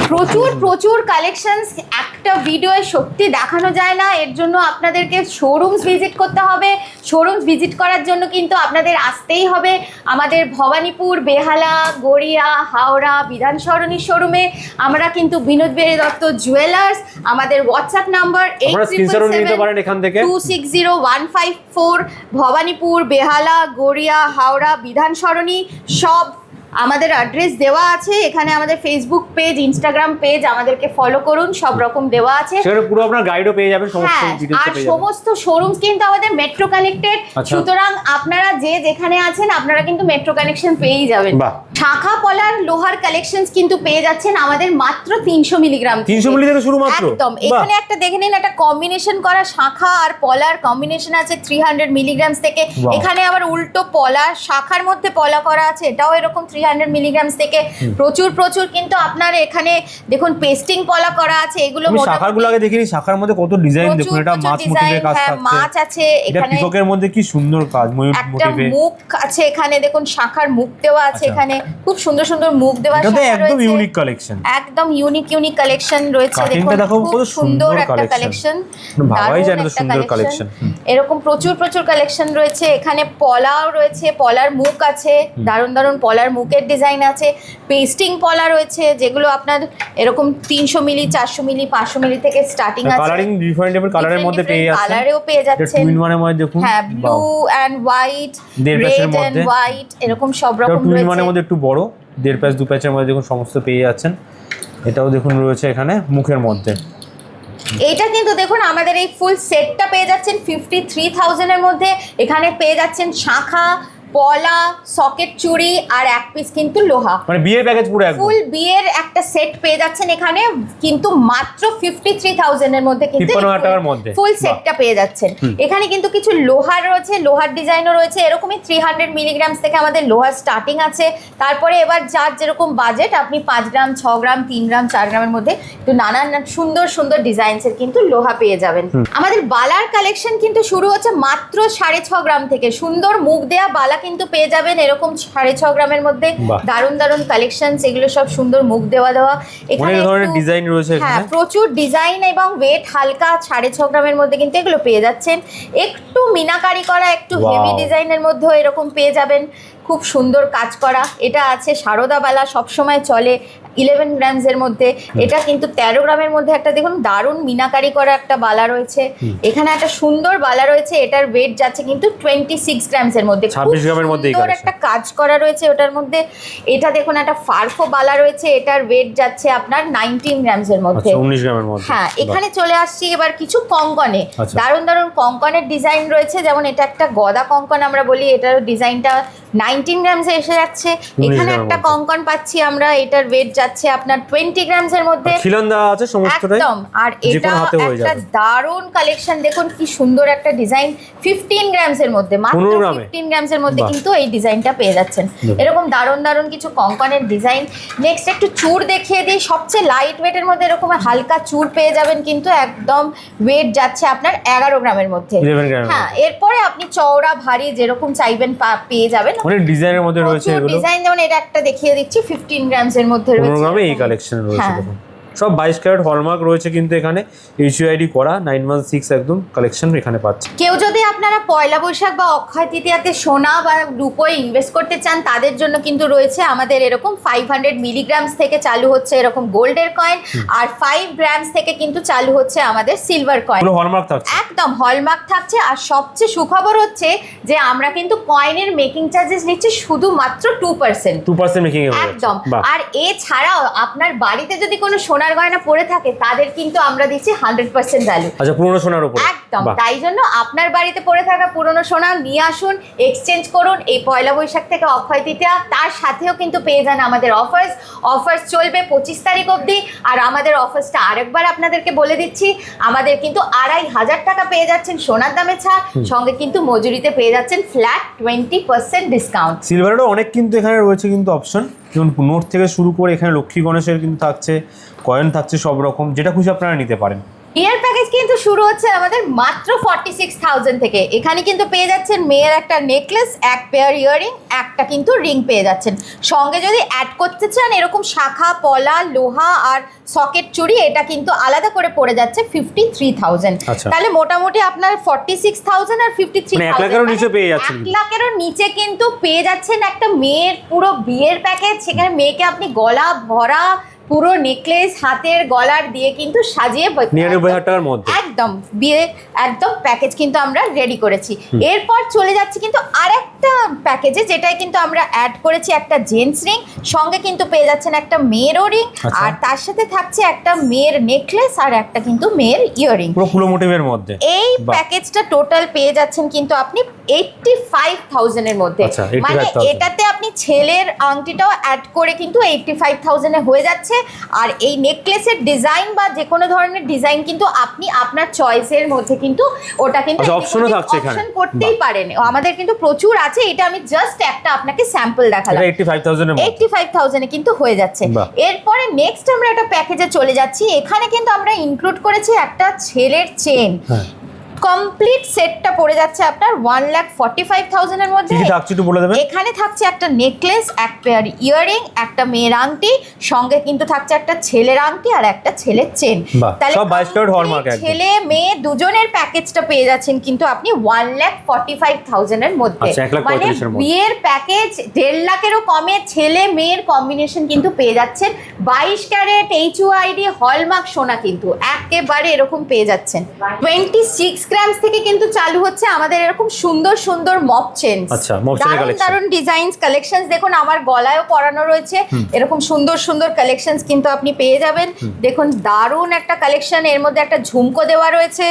প্রচুর কালেকশনস একটা ভিডিওয়ে সত্যি দেখানো যায় না, এর জন্য আপনাদেরকে শোরুমস ভিজিট করতে হবে। শোরুমস ভিজিট করার জন্য কিন্তু আপনাদের আসতেই হবে আমাদের ভবানীপুর, বেহালা, গড়িয়া, হাওড়া, বিধান সরণি শোরুমে। আমরা কিন্তু বিনোদ বিহারী দত্ত জুয়েলার্স, আমাদের হোয়াটসঅ্যাপ নাম্বার 8677260154, ভবানীপুর, বেহালা, গড়িয়া, হাওড়া, বিধান সরণি সব আমাদের অ্যাড্রেস দেওয়া আছে। এখানে আমাদের ফেসবুক পেজ, ইনস্টাগ্রাম পেজ, আমাদেরকে ফলো করুন, সব রকম দেওয়া আছে। সেখানে পুরো আপনার গাইডও পেয়ে যাবেন, সমস্ত ডিটেইলস পেয়ে যাবেন। আর সমস্ত শোরুমস কিন্তু আমাদের মেট্রো কানেক্টেড, সুতরাং আপনারা যে যেখানে আছেন আপনারা কিন্তু মেট্রো কানেকশন পেয়েই যাবেন। শাখা পলার লোহার কালেকশনস কিন্তু পেয়ে যাচ্ছেন আমাদের মাত্র 300 মিলিগ্রাম। 300 মিলি থেকে শুরু মাত্র। একদম, এখানে একটা দেখে নিন, একটা কম্বিনেশন করা শাখা আর পলার কম্বিনেশন আছে 300 মিলিগ্রামস থেকে। এখানে আবার উল্টো পলা, শাখার মধ্যে পলা করা আছে, এটাও এরকম 300 মিলিগ্রামস থেকে। প্রচুর কিন্তু আপনার এখানে দেখুন পেস্টিং পলা করা আছে। এগুলো শাখাগুলো আগে দেখিনি, শাখার মধ্যে কত ডিজাইন দেখুন। এটা মাছ মোটিভের কাজ থাকছে, মাছ আছে এখানে, পিককের মধ্যে কি সুন্দর কাজ, ময়ূর মোটিভে। মুখ আছে এখানে, দেখুন শাখার মুখ দেওয়া আছে এখানে, খুব সুন্দর সুন্দর মুখ দেওয়া। এটা একদম ইউনিক কালেকশন, একদম ইউনিক কালেকশন রয়েছে। দেখুন খুব সুন্দর একটা কালেকশন, ভাবাই যায় না সুন্দর কালেকশন। এরকম প্রচুর কালেকশন রয়েছে। এখানে পলাও রয়েছে, পলার মুখ আছে, দারুণ দারুণ পলার মুখের ডিজাইন আছে। পেস্টিং পলা রয়েছে যেগুলো আপনার এরকম 300 মিলি, 400 মিলি, 500 মিলি থেকে স্টার্টিং আছে। কালারিং ডিফারেন্ট কালারের মধ্যে পেয়ে যাচ্ছেন, কালারেও পেয়ে যাচ্ছেন। টুইন ওয়ানের মধ্যে দেখুন, হ্যাঁ, blue and white, red and white, এরকম সব রকম রয়েছে। টুইন ওয়ানের মধ্যে একটু বড়, 1.5 প্যাচ 2 প্যাচের মধ্যে দেখুন সমস্ত পেয়ে যাচ্ছেন। এটাও দেখুন রয়েছে এখানে মুখের মধ্যে। এইটা কিন্তু দেখুন আমাদের এই ফুল সেটটা পেয়ে যাচ্ছেন 53,000 এর মধ্যে। এখানে পেয়ে যাচ্ছেন শাখা, পলা, সকেট চুড়ি আর এক পিস কিন্তু লোহা, মানে বিয়ের প্যাকেজ পুরো একদম ফুল বিয়ের একটা সেট পেয়ে যাচ্ছেন এখানে কিন্তু মাত্র 53,000 এর মধ্যে কিন্তু 53,000 টাকার মধ্যে ফুল সেটটা পেয়ে যাচ্ছেন। এখানে কিন্তু কিছু লোহার রয়েছে, লোহার ডিজাইনও রয়েছে। এরকমই 300 মিলিগ্রামস থেকে আমাদের লোহার স্টার্টিং আছে। তারপরে এবার যার যেরকম বাজেট, আপনি 5 গ্রাম, 6 গ্রাম, 3 গ্রাম, 4 গ্রামের মধ্যে একটু নানান সুন্দর ডিজাইনসের কিন্তু লোহা পেয়ে যাবেন। আমাদের বালার কালেকশন কিন্তু শুরু হচ্ছে মাত্র 6.5 গ্রাম থেকে। সুন্দর মুখ দেয়া বালা কিন্তু পেয়ে যাবেন এরকম 6.5 গ্রামের মধ্যে। দারুণ কালেকশন, এগুলো সব সুন্দর মুখ দেওয়া। এখানে অনেক ধরনের ডিজাইন রয়েছে। হ্যাঁ, প্রচুর ডিজাইন এবং ওয়েট হালকা, 6.5 গ্রামের মধ্যে কিন্তু এগুলো পেয়ে যাচ্ছেন। একটু মিনাকারি করা, একটু হেভি ডিজাইনের মধ্যেও এরকম পেয়ে যাবেন, খুব সুন্দর কাজ করা। এটা আছে সারদা বালা, সবসময় চলে 11 গ্রামসের মধ্যে। এটা কিন্তু 13 গ্রামের মধ্যে একটা দেখুন দারুণ মিনাকারি করা একটা বালা রয়েছে। এখানে একটা সুন্দর বালা রয়েছে, এটার ওয়েট যাচ্ছে কিন্তু 26 গ্রামসের মধ্যে, 26 গ্রামের মধ্যে একটা কাজ করা রয়েছে ওটার মধ্যে। এটা দেখুন একটা ফারফো বালা রয়েছে, এটার ওয়েট যাচ্ছে আপনার 19 গ্রামসের মধ্যে, 19 গ্রামের মধ্যে। হ্যাঁ, এখানে চলে আসছি এবার কিছু কঙ্কনে। দারুণ কঙ্কনের ডিজাইন রয়েছে, যেমন এটা একটা গদা কঙ্কন আমরা বলি, এটার ডিজাইনটা 19 গ্রামসে এসে যাচ্ছে। এখানে একটা কঙ্কন পাচ্ছি আমরা, এটার ওয়েট যাচ্ছে আপনার 20 গ্রামসের মধ্যে, খিলন্দা আছে সমস্তটাই একদম। আর এটা একটা দারুণ কালেকশন, দেখুন কি সুন্দর একটা ডিজাইন 15 গ্রামসের মধ্যে, মাত্র 15 গ্রামসের মধ্যে কিন্তু এই ডিজাইনটা পেয়ে যাচ্ছেন। এরকম দারুণ কিছু কঙ্কনের ডিজাইন। নেক্সট একটু চূড় দেখিয়ে দিই, সবচেয়ে লাইট ওয়েটের মধ্যে এরকম হালকা চূড় পেয়ে যাবেন কিন্তু একদম ওয়েট যাচ্ছে আপনার 11 গ্রামের মধ্যে। হ্যাঁ, এরপরে আপনি চওড়া ভারী যেরকম চাইবেন পেয়ে যাবেন। অনেক ডিজাইনের মধ্যে রয়েছে এগুলো। ডিজাইন যেমন এটা একটা দেখিয়ে দিচ্ছি 15 গ্রামস এর মধ্যে 15 রয়েছে। গ্রামে এই কালেকশন রয়েছে হ্যাঁ। দেখুন। সব 22 ক্যারেট হলমার্ক রয়েছে কিন্তু এখানে, এইচইউআইডি করা 916 একদম কালেকশন এখানে পাচ্ছে। কেউ যদি আপনারা পয়লা বৈশাখ বা অক্ষয় তৃতীয়াতে সোনা বা রূপোয় ইনভেস্ট করতে চান তাদের জন্য কিন্তু রয়েছে আমাদের এরকম 500 মিলিগ্রামস থেকে চালু হচ্ছে এরকম গোল্ডের কয়েন, আর 5 গ্রামস থেকে কিন্তু চালু হচ্ছে আমাদের সিলভার কয়েন। পুরো হলমার্ক থাকছে, একদম হলমার্ক থাকছে। আর সবচেয়ে সুখবর হচ্ছে যে আমরা কিন্তু কয়েনের মেকিং চার্জেস নিচ্ছি শুধুমাত্র 2%। 2% মেকিং এ একদম। আর এছাড়াও আপনার বাড়িতে যদি কোনো সোনার গয়না পড়ে থাকে তাদের কিন্তু আমরা দিচ্ছি 100% ভ্যালু। আচ্ছা, পুরনো সোনার উপর একদম। তাই জন্য আপনার বাড়িতে পড়ে থাকা পুরনো সোনা নিয়ে আসুন, এক্সচেঞ্জ করুন এই পয়লা বৈশাখ থেকে অক্ষয় তৃতীয়া। তার সাথেও কিন্তু পেয়ে যান আমাদের অফার্স চলবে 25 তারিখ অবধি। আর আমাদের অফার্সটা আরেকবার আপনাদেরকে বলে দিচ্ছি, আমাদের কিন্তু 2500 টাকা পেয়ে যাচ্ছেন সোনার দামে ছাড়, সঙ্গে কিন্তু মজুরিতে পেয়ে যাচ্ছেন ফ্ল্যাট 20% ডিসকাউন্ট। সিলভারেরও অনেক কিন্তু এখানে রয়েছে কিন্তু অপশন, যেমন নোট থেকে শুরু করে এখানে লক্ষ্মী গণেশের কিন্তু থাকছে, কয়েন থাকছে, সব রকম যেটা খুশি আপনারা নিতে পারেন। বিয়ের প্যাকেজ কিন্তু শুরু হচ্ছে আমাদের মাত্র 46,000 থেকে। এখানে কিন্তু পেয়ে যাচ্ছেন মেয়ের একটা নেকলেস, এক পেয়ার ইয়াররিং, একটা কিন্তু রিং পেয়ে যাচ্ছেন। সঙ্গে যদি অ্যাড করতে চান এরকম শাখা, পলা, লোহা আর সকেট চুড়ি, এটা কিন্তু আলাদা করে পড়ে যাচ্ছে 53,000। আচ্ছা। তাহলে মোটামুটি আপনার 46,000 আর 53,000 1 লাখেরও নিচে পেয়ে যাচ্ছেন। 1 লাখেরও নিচে কিন্তু পেয়ে যাচ্ছেন একটা মেয়ের পুরো বিয়ের প্যাকেজ। সেখানে মেয়েকে আপনি গলা ভরা পুরো নেকলেস, হাতের গলার দিয়ে কিন্তু সাজিয়ে 99,000 টাকার মধ্যে একদম বিয়ে একদম প্যাকেজ কিন্তু আমরা রেডি করেছি। এরপর চলে যাচ্ছি কিন্তু আরেকটা প্যাকেজে, যেটাই কিন্তু আমরা অ্যাড করেছি একটা জেন্টস রিং, সঙ্গে কিন্তু পেয়ে যাচ্ছেন একটা মেয়েরও রিং, আচ্ছা। আর তার সাথে থাকছে একটা মেয়ের নেকলেস আর একটা কিন্তু মেয়ের ইয়াররিং। পুরো ফুলো মোটিভের মধ্যে এই বাহ। প্যাকেজটা টোটাল পেয়ে যাচ্ছেন কিন্তু আপনি 85,000 এর মধ্যে। আচ্ছা, মানে 85,000 এটাতে আপনি ছেলের আংটিটাও অ্যাড করে কিন্তু 85,000 এ হয়ে যাচ্ছে। আর এই নেকলেসের ডিজাইন বা যে কোনো ধরনের ডিজাইন কিন্তু আপনি আপনার চয়েসের মধ্যে কিন্তু ওটা কিন্তু আচ্ছা, অপশনও থাকছে এখানে। অপশন করতেই পারেন। আমাদের কিন্তু প্রচুর আছে, এটা আমি জাস্ট একটা আপনাকে স্যাম্পল দেখালাম। এটা 85,000 এর মধ্যে 85,000 এ কিন্তু হয়ে যাচ্ছে। বাহ। এরপরে নেক্সট আমরা একটা প্যাকেজে চলে যাচ্ছি। এখানে কিন্তু আমরা ইনক্লুড করেছি একটা ছেলের চেন। হ্যাঁ। কমপ্লিট সেটটা পড়ে যাচ্ছে আপনার 1,45,000 এর মধ্যে। কি কি থাকছে একটু বলে দেবেন? এখানে থাকছে একটা নেকলেস, এক পেয়ার ইয়াররিং, একটা মেয়ের আংটি, সঙ্গে কিন্তু থাকছে একটা ছেলের আংটি আর একটা ছেলের চেন। বাহ, সব 22 ক্যারেট হলমার্ক একদম। ছেলে মেয়ে দুজনের প্যাকেজটা পেয়ে যাচ্ছেন কিন্তু আপনি 1,45,000 এর মধ্যে। আচ্ছা, 1,45,000 এর মধ্যে। বিয়ের প্যাকেজ 1.5 লাখেরও কমে ছেলে মেয়ের কম্বিনেশন কিন্তু পেয়ে যাচ্ছেন। 22 ক্যারেট এইচইউআইডি হলমার্ক সোনা কিন্তু একেবারে এরকম পেয়ে যাচ্ছেন। 26 গ্রামস থেকে কিন্তু চালু হচ্ছে আমাদের এরকম সুন্দর সুন্দর মপ চেন। আচ্ছা, মপ চেনের কালেকশন, দারুণ ডিজাইনস কালেকশনস দেখুন, আমার গলায়ও পরানো রয়েছে এরকম সুন্দর সুন্দর কালেকশনস কিন্তু আপনি পেয়ে যাবেন। দেখুন দারুণ একটা কালেকশন, এর মধ্যে একটা ঝুমকো দেওয়া রয়েছে,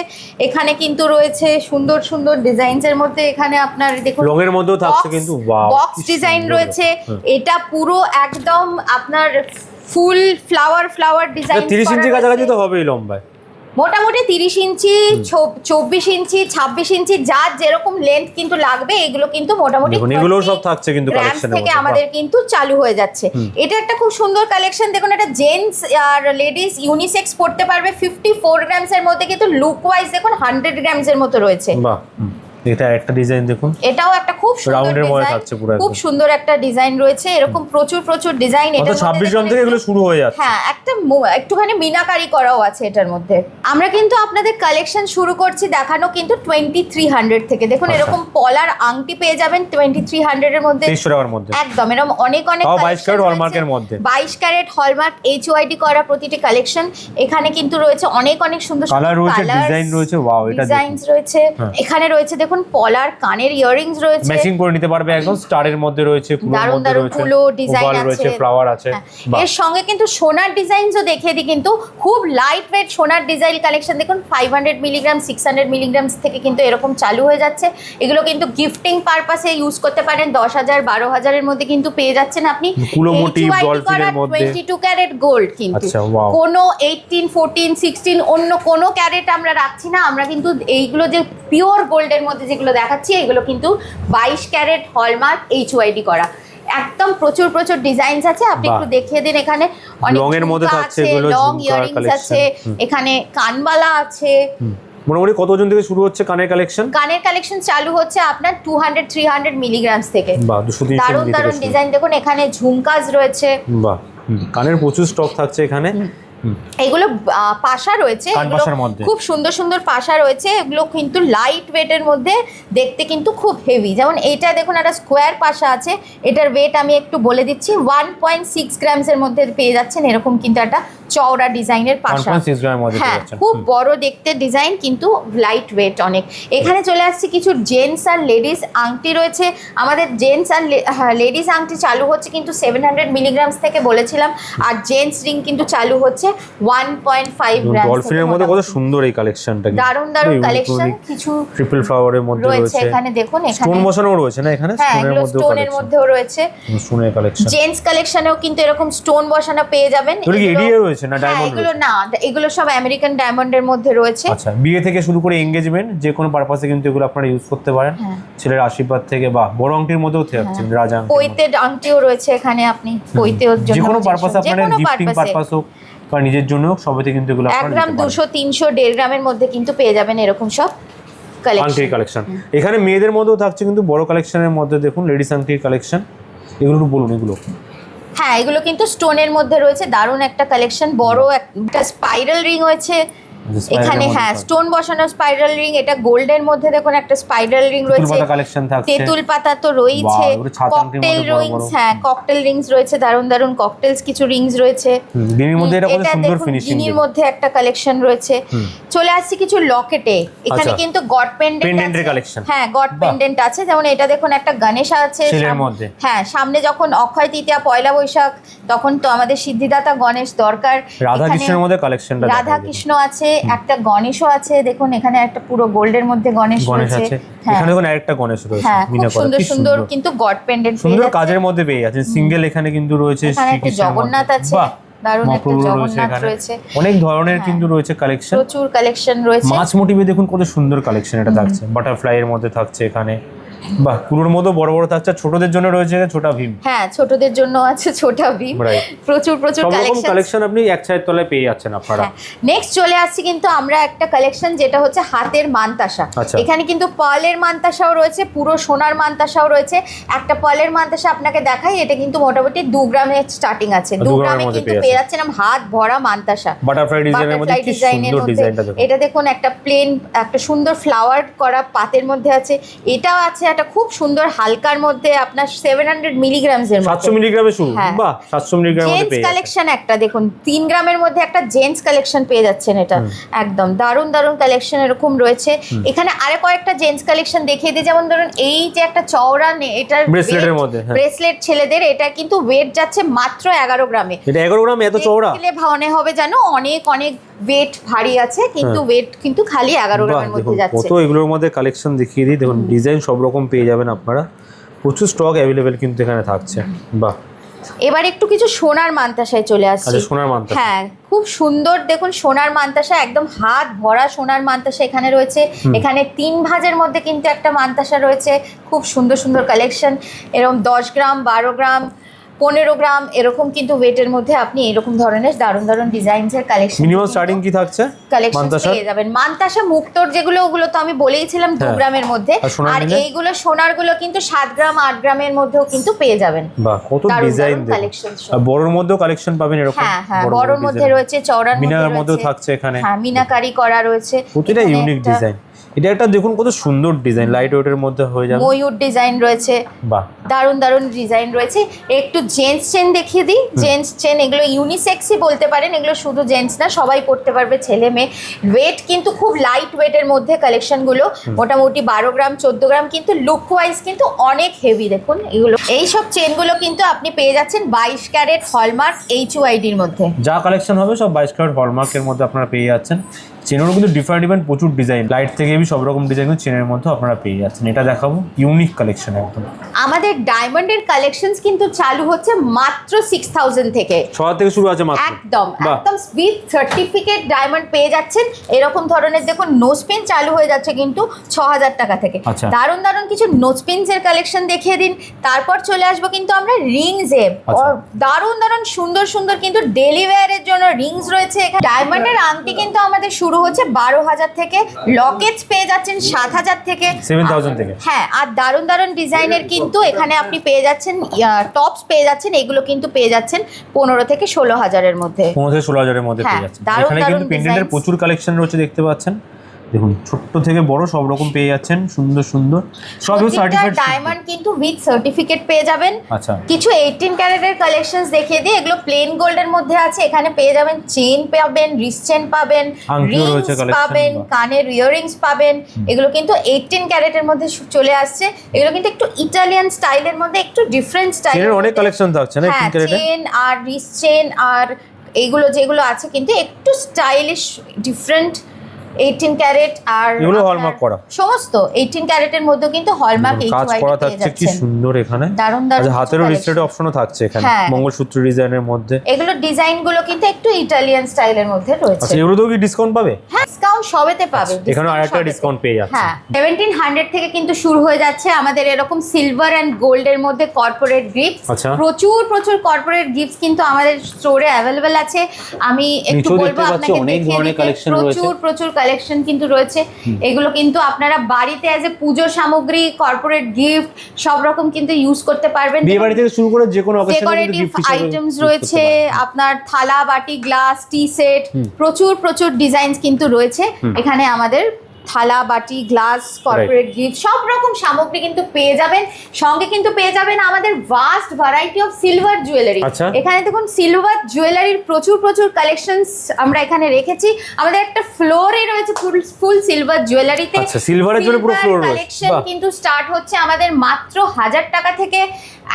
এখানে কিন্তু রয়েছে সুন্দর সুন্দর ডিজাইনস এর মধ্যে। এখানে আপনার দেখুন রঙের মধ্যেও থাকছে কিন্তু, ওয়াও, বক্স ডিজাইন রয়েছে। এটা পুরো একদম আপনার ফুল ফ্লাওয়ার ডিজাইন। 30 ইঞ্চি কাছাকাছি তো হবেই লম্বায়, মোটামুটি 30 ইঞ্চি, 24 ইঞ্চি, 26 ইঞ্চি, যার যেরকম লেন্থ কিন্তু লাগবে। এগুলো কিন্তু মোটামুটি দেখুন এগুলোও সব থাকছে কিন্তু গ্রামস কালেকশনের থেকে মধ্যে। আমাদের কিন্তু চালু হয়ে যাচ্ছে। এটা একটা খুব সুন্দর কালেকশন। দেখুন এটা জেন্টস আর লেডিস ইউনিসেক্স পড়তে পারবে। 54 গ্রামস এর মধ্যে কিন্তু লুক ওয়াইজ দেখুন 100 গ্রামস এর মতো রয়েছে। বাহ, এটা একটা ডিজাইন দেখুন, এটাও একটা খুব সুন্দর রাউন্ডের মধ্যে ডিজাইন, থাকছে পুরো একদম। খুব সুন্দর একটা ডিজাইন রয়েছে। এরকম প্রচুর ডিজাইন। এটা 26 গ্রাম থেকে এগুলো শুরু হয়ে যাচ্ছে। হ্যাঁ, একটা একটুখানি মিনাকারি করাও আছে এটার মধ্যে। আমরা কিন্তু আপনাদের কালেকশন শুরু করছি দেখানো কিন্তু 2300 থেকে। দেখুন আচ্ছা। এরকম পলার আংটি পেয়ে যাবেন 2300 এর মধ্যে, 2300 টাকার মধ্যে একদম। এরকম অনেক তাও 22 collection ক্যারেট রয়েছে। হলমার্কের মধ্যে। 22 ক্যারেট হলমার্ক এইচইউআইডি করা প্রতিটি কালেকশন। এখানে কিন্তু রয়েছে অনেক সুন্দর কালার রয়েছে, ডিজাইন রয়েছে, ওয়াও, এটা ডিজাইনস রয়েছে। এখানে রয়েছে দেখুন পলার কানের ইয়াররিংস রয়েছে, ম্যাচিং করে নিতে পারবে একদম। স্টারের মধ্যে রয়েছে, ফুলের দারুণ মধ্যে দারুণ রয়েছে, ফুলো ডিজাইন ওভাল আছে, রয়েছে, ফ্লাওয়ার আছে। বাহ, এর সঙ্গে কিন্তু সোনার ডিজাইনসও দেখিয়ে দিই। কিন্তু খুব লাইট ওয়েট সোনার ডিজাইন কালেকশন দেখুন 500 মিলিগ্রাম, 600 মিলিগ্রামস থেকে কিন্তু এরকম চালু হয়ে যাচ্ছে। এগুলো কিন্তু গিফটিং পারপাসে ইউজ করতে পারেন। 10,000 12,000 এর মধ্যে কিন্তু পেয়ে যাচ্ছেন আপনি। কুলো মোটিভ, ডলফিনের মধ্যে 22 ক্যারেট গোল্ড কিন্তু। আচ্ছা, ওয়াও। কোনো 18 14 16 অন্য কোনো ক্যারেট আমরা রাখছি না। আমরা কিন্তু এইগুলো যে পিওর গোল্ডের মধ্যে যেগুলো দেখাচ্ছি এগুলো কিন্তু 22 ক্যারেট হলমার্ক এইচইউআইডি করা। একদম প্রচুর ডিজাইনস আছে। আপনি একটু দেখিয়ে দিন। এখানে অনেক লং এর মধ্যে ঝুমকা থাকছে আছে, এগুলো, লং ঝুমকা ইয়াররিংস collection। আছে, এখানে কানবালা আছে, মোটামুটি কত ওজন থেকে শুরু হচ্ছে কানের কালেকশন? কানের কালেকশন চালু হচ্ছে আপনার 200-300 মিলিগ্রামস থেকে। বাহ, 200-300 দারুণ দারুণ ডিজাইন দেখুন, এখানে ঝুমকাজ রয়েছে। বাহ, কানের প্রচুর স্টক থাকছে এখানে। এগুলো পাশা রয়েছে, খুব সুন্দর সুন্দর পাশা রয়েছে। এগুলো কিন্তু লাইট ওয়েটের মধ্যে, দেখতে কিন্তু খুব হেভি। যেমন এইটা দেখুন একটা স্কোয়ার পাশা আছে, এটার ওয়েট আমি একটু বলে দিচ্ছি, 1.6 গ্রামসের মধ্যে পেয়ে যাচ্ছেন। এরকম কিন্তু একটা চওড়া ডিজাইনের পাশা, হ্যাঁ খুব বড় দেখতে ডিজাইন, কিন্তু লাইট ওয়েট অনেক। এখানে চলে আসছে কিছু জেন্টস আর লেডিস আংটি রয়েছে। আমাদের জেন্টস আর লেডিস আংটি চালু হচ্ছে কিন্তু 700 মিলিগ্রামস থেকে বলেছিলাম, আর জেন্টস রিং কিন্তু চালু হচ্ছে 1.5 গ্রাম। ডলফিনের মধ্যে কত সুন্দর এই কালেকশনটা, দারুণ দারুণ কালেকশন। কিছু ট্রিপল ফ্লাওয়ারের মধ্যে রয়েছে এখানে দেখুন, স্টোন বসানো রয়েছে না এখানে, স্টোনের মধ্যেও রয়েছে। স্টোনের কালেকশন, জেন্টস কালেকশনেও কিন্তু এরকম স্টোন বসানো পেয়ে যাবেন। এগুলো কি এডিএ রয়েছে না ডায়মন্ড? এগুলো না, এগুলো সব আমেরিকান ডায়মন্ডের মধ্যে রয়েছে। আচ্ছা, বিয়ে থেকে শুরু করে এনগেজমেন্ট যে কোনো পারপাসে কিন্তু এগুলো আপনারা ইউজ করতে পারেন। ছেলের আশীর্বাদ থেকে বা বড় আংটির মধ্যেও থাকছে, রাজা পৈতের আংটিও রয়েছে এখানে, আপনি পৈতের জন্য যে কোনো পারপাসে আপনারা গিফটিং পারপাস হোক বা নিজের জন্য হোক, সবতে কিন্তু এগুলো আপনারা 1 গ্রাম 200 300 1.5 গ্রামের মধ্যে কিন্তু পেয়ে যাবেন এরকম সব আংটির কালেকশন। এখানে মেয়েদের মধ্যেও থাকছে কিন্তু বড় কালেকশনের মধ্যে দেখুন লেডিস আংটির কালেকশন। এগুলো একটু বলুন এগুলো। হ্যাঁ, এগুলো কিন্তু স্টোনের মধ্যে রয়েছে, দারুণ একটা কালেকশন। বড় একটা স্পাইরাল রিং রয়েছে এখানে, হ্যাঁ স্টোন বসানো স্পাইরাল রিং। এটা গোল্ডের মধ্যে দেখুন একটা স্পাইরাল রিং রয়েছে, তেঁতুল পাতা তো রয়েছে, ককটেল রিংস, হ্যাঁ ককটেল রিংস রয়েছে, দারুণ দারুণ ককটেলস কিছু রিংস রয়েছে। গিনির মধ্যে এটা কত সুন্দর ফিনিশিং, গিনির মধ্যে একটা কালেকশন রয়েছে। চলে আসছে কিছু লকেটে, এখানে কিন্তু গড পেন্ডেন্টের কালেকশন, হ্যাঁ গড পেন্ডেন্ট আছে। যেমন এটা দেখুন একটা গণেশ আছে, হ্যাঁ সামনে যখন অক্ষয় তৃতীয়া পয়লা বৈশাখ, তখন তো আমাদের সিদ্ধিদাতা গণেশ দরকার। রাধা কৃষ্ণের মধ্যে কালেকশনটা, রাধা কৃষ্ণ আছে, একটা গণেশও আছে। দেখুন এখানে একটা পুরো গোল্ডের মধ্যে গণেশ রয়েছে, এখানে দেখুন আরেকটা গণেশ রয়েছে, মিনা করা, সুন্দর সুন্দর কিন্তু গড পেন্ডেন্ট সুন্দর কাজের মধ্যে পেয়ে যাচ্ছে। সিঙ্গেল এখানে কিন্তু রয়েছে জগন্নাথ আছে, দারুণ একটা জগন্নাথ রয়েছে, অনেক ধরনের কিন্তু রয়েছে কালেকশন, প্রচুর কালেকশন রয়েছে। মাছ মোটিভে দেখুন কত সুন্দর কালেকশন এটা থাকছে, বাটারফ্লাই এর মধ্যে থাকছে এখানে। বাহ, পুরোর মতো বড় বড় থাকছে। ছোটদের জন্য রয়েছে ছোটা ভীম, হ্যাঁ ছোটদের জন্য আছে ছোটা ভীম। প্রচুর প্রচুর কালেকশন আপনি এক ছাদের তলায় পেয়ে যাচ্ছেন আপনারা। নেক্সট চলে আসছে কিন্তু আমরা একটা কালেকশন, যেটা হচ্ছে হাতের মানতাসা। এখানে কিন্তু পার্লের মানতাসাও রয়েছে, পুরো সোনার মানতাসাও রয়েছে। একটা পার্লের মানতাসা আপনাকে দেখাই, এটা কিন্তু মোটামুটি 2 গ্রামে স্টার্টিং আছে, 2 গ্রামে কিন্তু পেয়ে যাচ্ছেন হাত ভরা মানতাসা। বাটারফ্লাই ডিজাইনের মধ্যে কি সুন্দর ডিজাইনটা দেখুন। এটা দেখুন একটা প্লেন, একটা সুন্দর ফ্লাওয়ার করা পাতের মধ্যে আছে। এটাও আছে একটা খুব সুন্দর হালকার মধ্যে, আপনার 700 মিলিগ্রামস এর মধ্যে, 700 মিলিগ্রামে শুরু। বাহ, 700 মিলিগ্রামের মধ্যে পেয়ে যাচ্ছেন। কালেকশন একটা দেখুন 3 গ্রামের মধ্যে একটা জেন্টস কালেকশন পেয়ে যাচ্ছেন। এটা একদম দারুণ দারুণ কালেকশন এরকম রয়েছে। এখানে আরে কয়েকটা জেন্টস কালেকশন দেখিয়ে দিই। যেমন ধরুন এই যে একটা চওড়া, এটার ব্রেসলেটের মধ্যে, ব্রেসলেট ছেলেদের, এটা কিন্তু ওয়েট যাচ্ছে মাত্র 11 গ্রামে। এটা 11 গ্রামে এত চওড়া দেখলে মনে হবে জানো অনেক অনেক ওয়েট ভারী আছে, কিন্তু ওয়েট কিন্তু খালি 11 গ্রামের মধ্যে যাচ্ছে। কত এগুলোর মধ্যে কালেকশন দেখিয়ে দিই। দেখুন ডিজাইন সব রকম পেয়ে যাবেন আপনারা, প্রচুর স্টক অ্যাভেলেবেল কিন্তু এখানে থাকছে। বাহ, এবার একটু কিছু সোনার মানতাসায় চলে আসছে। সোনার মানতাসা, হ্যাঁ খুব সুন্দর দেখুন সোনার মানতাসা, একদম হাত ভরা সোনার মানতাসা এখানে রয়েছে। এখানে 3 ভাঁজের মধ্যে কিন্তু একটা মানতাসা রয়েছে, খুব সুন্দর সুন্দর কালেকশন। এরকম 10 গ্রাম 12 গ্রাম 15 গ্রাম এরকম কিন্তু ওয়েটের মধ্যে আপনি এরকম ধরনের দারুণ দারুণ ডিজাইনসের কালেকশন। মিনিমাম স্টার্টিং কি থাকছে কালেকশন পেয়ে যাবেন। মানতাসা মুক্তোর যেগুলো, ওগুলো তো আমি বলেইছিলাম 2 গ্রামের মধ্যে, আর এইগুলো সোনারগুলো কিন্তু 7 গ্রাম 8 গ্রামের মধ্যেও কিন্তু পেয়ে যাবেন। বাহ, কত ডিজাইন কালেকশন। আর বড়র মধ্যেও কালেকশন পাবেন এরকম। হ্যাঁ হ্যাঁ, বড়র মধ্যে রয়েছে, চওড়ার মধ্যেও থাকছে এখানে, হ্যাঁ মিনাকারি করা রয়েছে, প্রতিটা ইউনিক ডিজাইন। এটা একটা দেখুন কত সুন্দর ডিজাইন, লাইট ওয়েটের মধ্যে হয়ে যাবে। ময়ূর ডিজাইন রয়েছে, বাহ দারুণ দারুণ ডিজাইন রয়েছে। একটু জেন্টস চেন দেখিয়ে দিই। জেন্টস চেন এগুলো ইউনিসেক্সই বলতে পারেন, এগুলো শুধু জেন্টস না সবাই পড়তে পারবে, ছেলে মেয়ে। ওয়েট কিন্তু খুব লাইট ওয়েটের মধ্যে কালেকশনগুলো, মোটামুটি 12 গ্রাম 14 গ্রাম, কিন্তু লুক ওয়াইজ কিন্তু অনেক হেভি। দেখুন এগুলো, এই সব চেনগুলো কিন্তু আপনি পেয়ে যাচ্ছেন 22 ক্যারেট হলমার্ক HUIDর মধ্যে। যা কালেকশন হবে সব 22 ক্যারেট হলমার্কের মধ্যে আপনারা পেয়ে যাচ্ছেন। চেনেরও কিন্তু ডিফারেন্ট প্রচুর ডিজাইন, লাইট থেকে সব রকম ডিজাইন চেনের মধ্যে আপনারা পেয়ে যাচ্ছেন। এটা দেখাবো ইউনিক কালেকশন একদম। আমাদের ডায়মন্ডের কালেকশনস কিন্তু চালু হচ্ছে মাত্র 6000 থেকে, 6000 থেকে শুরু আছে মাত্র। একদম একদম উইথ সার্টিফিকেট ডায়মন্ড পেয়ে যাচ্ছেন। এরকম ধরনের দেখুন নোজপিন চালু হয়ে যাচ্ছে কিন্তু 6000 টাকা থেকে। দারুণ দারুণ কিছু নোজপিনস এর কালেকশন দেখিয়ে দিন, তারপর চলে আসবো কিন্তু আমরা রিংস এ। দারুণ দারুণ সুন্দর সুন্দর কিন্তু ডেলি ওয়্যারের জন্য রিংস রয়েছে। এখানে ডায়মন্ডের আংটি কিন্তু আমাদের শুরু শুরু হচ্ছে 12,000 থেকে, লকেটস পেয়ে যাচ্ছেন 7,000 থেকে, 7,000 থেকে। হ্যাঁ, আর দারুণ দারুণ ডিজাইনের কিন্তু এখানে আপনি পেয়ে যাচ্ছেন, টপস পেয়ে যাচ্ছেন, এগুলো কিন্তু পেয়ে যাচ্ছেন 15 থেকে 16,000-এর মধ্যে, 15 থেকে 16,000-এর মধ্যে হ্যাঁ, পেয়ে যাচ্ছেন। দারুণ এখানে কিন্তু দারুণ পেন্ডেন্টের designs। প্রচুর কালেকশন রয়েছে, দেখতে পাচ্ছেন। দেখুন ছোট্ট থেকে বড় সব রকম পেয়ে যাচ্ছেন, সুন্দর সুন্দর সব সার্টিফাইড ডায়মন্ড কিন্তু উইথ সার্টিফিকেট পেয়ে যাবেন। আচ্ছা, কিছু 18 ক্যারেটের কালেকশনস দেখিয়ে দিই, এগুলো প্লেন গোল্ডের মধ্যে আছে। এখানে পেয়ে যাবেন চেন পাবেন, রিস্ট চেন পাবেন, আংটিও রয়েছে রিংস collection, পাবেন, বাহ। কানের ইয়াররিংস পাবেন। এগুলো কিন্তু 18 ক্যারেটের মধ্যে চলে আসছে। এগুলো কিন্তু একটু ইটালিয়ান স্টাইলের মধ্যে, একটু ডিফারেন্ট স্টাইল। চেনের অনেক কালেকশন থাকছে না হ্যাঁ, 18 ক্যারেটে? চেন আর রিস্ট চেন আর এইগুলো যেগুলো আছে কিন্তু একটু স্টাইলিশ, ডিফারেন্ট। 18 ক্যারেট আর এগুলো আপনার হলমার্ক করা। সমস্ত 18 ক্যারেটের মধ্যে কিন্তু হলমার্ক কাজ এইচ করা পেয়ে থাকছে, কি যাচ্ছেন। সুন্দর এখানে। দারুণ দারুণ আচ্ছা, হাতেরও কিছু রিস্টেড collection। অপশনও থাকছে এখানে, হ্যাঁ। মঙ্গলসূত্র ডিজাইনের মধ্যে। এগুলো ডিজাইন গুলো কিন্তু একটু ইটালিয়ান স্টাইলের মধ্যে রয়েছে। আচ্ছা, এগুলোতেও কি ডিসকাউন্ট পাবে? হ্যাঁ, ডিসকাউন্ট সবেতে পাবে। এখানে discount আরেকটা সবেতে। ডিসকাউন্ট পেয়ে যাচ্ছে। হ্যাঁ, 1700 থেকে কিন্তু শুরু হয়ে যাচ্ছে আমাদের এরকম সিলভার অ্যান্ড গোল্ডের মধ্যে কর্পোরেট গিফটস। আচ্ছা। প্রচুর প্রচুর কর্পোরেট গিফটস কিন্তু আমাদের স্টোরে অ্যাভেলেবেল আছে। আমি একটু নিচেও বলবো দেখতে পাচ্ছি আপনাকে অনেক দেখিয়ে ধরনের দিতে। collection প্রচুর রয়েছে। প্রচুর কালেকশন কিন্তু রয়েছে। এগুলো কিন্তু আপনারা বাড়িতে অ্যাজ এ পুজো সামগ্রী, কর্পোরেট গিফট সব রকম কিন্তু ইউজ করতে পারবেন। বিয়ে বাড়ি থেকে শুরু করে যে কোনো অকেশনে কিন্তু ডেকোরেটিভ গিফট হিসেবে আইটেমস use করতে রয়েছে, পারেন। আপনার থালা বাটি, গ্লাস, টি সেট, প্রচুর প্রচুর ডিজাইনস কিন্তু রয়েছে এখানে। আমাদের থালা বাটি, গ্লাস, কর্পোরেট গিফট সব রকম সামগ্রী কিন্তু পেয়ে যাবেন। সঙ্গে কিন্তু পেয়ে যাবেন আমাদের vast variety of silver jewellery. আচ্ছা। এখানে দেখুন সিলভার জুয়েলারির প্রচুর প্রচুর কালেকশনস আমরা এখানে রেখেছি। আমাদের একটা ফ্লোরে রয়েছে ফুল সিলভার জুয়েলারিতে। আচ্ছা, সিলভারের জন্য পুরো ফ্লোর রয়েছে। কালেকশন বাহ। কিন্তু স্টার্ট হচ্ছে আমাদের মাত্র 1000 টাকা থেকে,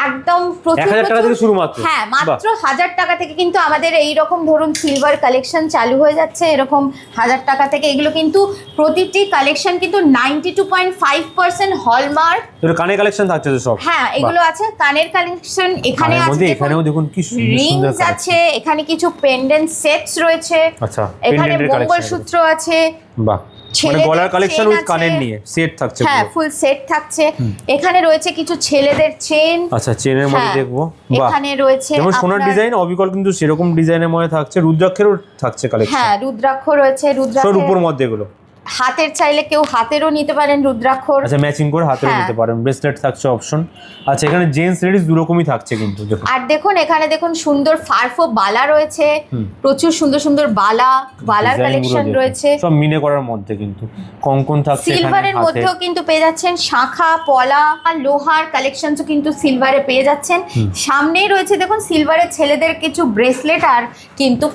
একদম প্রচুর 1000 টাকা থেকে শুরু মাত্র? হ্যাঁ, মাত্র 1000 টাকা থেকে কিন্তু আমাদের এই রকম ধরুন সিলভার কালেকশন চালু হয়ে যাচ্ছে। এরকম 1000 টাকা থেকে এগুলো কিন্তু প্রতিটি কালেকশন কিন্তু 92.5% হলমার্ক। এর কানে কালেকশন থাকছে তো সব? হ্যাঁ, এগুলো আছে কানের কালেকশন। এখানে কানের আছে মধ্যে এখানেও দেখুন কি সুন্দর সুন্দর রিংস collection। আছে, এখানে কিছু পেন্ডেন্ট সেটস রয়েছে। আচ্ছা, এখানে pendant এর collection মঙ্গলসূত্র আছে। বাহ, মানে ছেলেদের গলার কালেকশন chain উইথ আছে। কানের নিয়ে সেট থাকছে হ্যাঁ, পুরো। ফুল সেট থাকছে। এখানে রয়েছে কিছু ছেলেদের চেন। আচ্ছা, চেনের মধ্যে হ্যাঁ, দেখবো। বাহ, এখানে রয়েছে যেমন সোনার আপনার- ডিজাইন অবিকল কিন্তু সেরকম ডিজাইনের মধ্যে থাকছে, রুদ্রাক্ষেরও থাকছে কালেকশন। হ্যাঁ, রুদ্রাক্ষ রয়েছে। সব রুদ্রাক্ষ উপর মধ্যে এগুলো। হাতের চাইলে কেউ হাতেরও নিতে পারেন রুদ্রাক্ষর। আচ্ছা, ম্যাচিং করে হাতেও হ্যাঁ। নিতে পারেন। ব্রেসলেট থাকছে অপশন। আচ্ছা, এখানে জেন্টস লেডিস দু রকমই থাকছে কিন্তু দেখুন। আর দেখুন এখানে দেখুন সুন্দর ফারফো বালা রয়েছে। প্রচুর সুন্দর সুন্দর বালার Design গুলো কালেকশন দেখুন। রয়েছে। সব মিনে করার মধ্যে কিন্তু কঙ্কন থাকছে এখানে সিলভারের হাতে। মধ্যেও কিন্তু পেয়ে যাচ্ছেন শাঁখা, পলা আর লোহার কালেকশনসও কিন্তু সিলভারে পেয়ে যাচ্ছেন। সামনেই রয়েছে দেখুন সিলভারের ছেলেদের কিছু ব্রেসলেট আর কিন্তু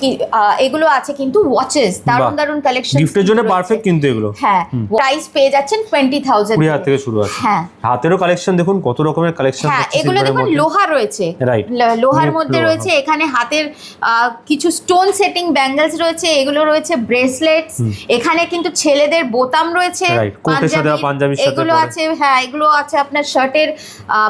এগুলো আছে কিন্তু ওয়াচেস। দারুণ বাহ। দারুণ কালেকশন গিফটের জন্য পারফেক্ট কিন্তু এগুলো। হ্যাঁ, প্রাইস পেয়ে যাচ্ছেন 20,000। 20,000 থেকে শুরু আছে। হ্যাঁ। হাতেরও কালেকশন দেখুন, কত রকমের কালেকশন হ্যাঁ, থাকছে এগুলো সিলভারের দেখুন মধ্যে। লোহা রয়েছে। Right. লোহার Unique মধ্যে লোহা। রয়েছে। এখানে হাতের কিছু স্টোন সেটিং ব্যাঙ্গেলস রয়েছে, এগুলো রয়েছে ব্রেসলেটস। এখানে কিন্তু ছেলেদের বোতাম রয়েছে, Right. কোটের সাথে বা পাঞ্জাবির সাথে এগুলো পরে। আছে। হ্যাঁ, এগুলো আছে আপনার শার্টের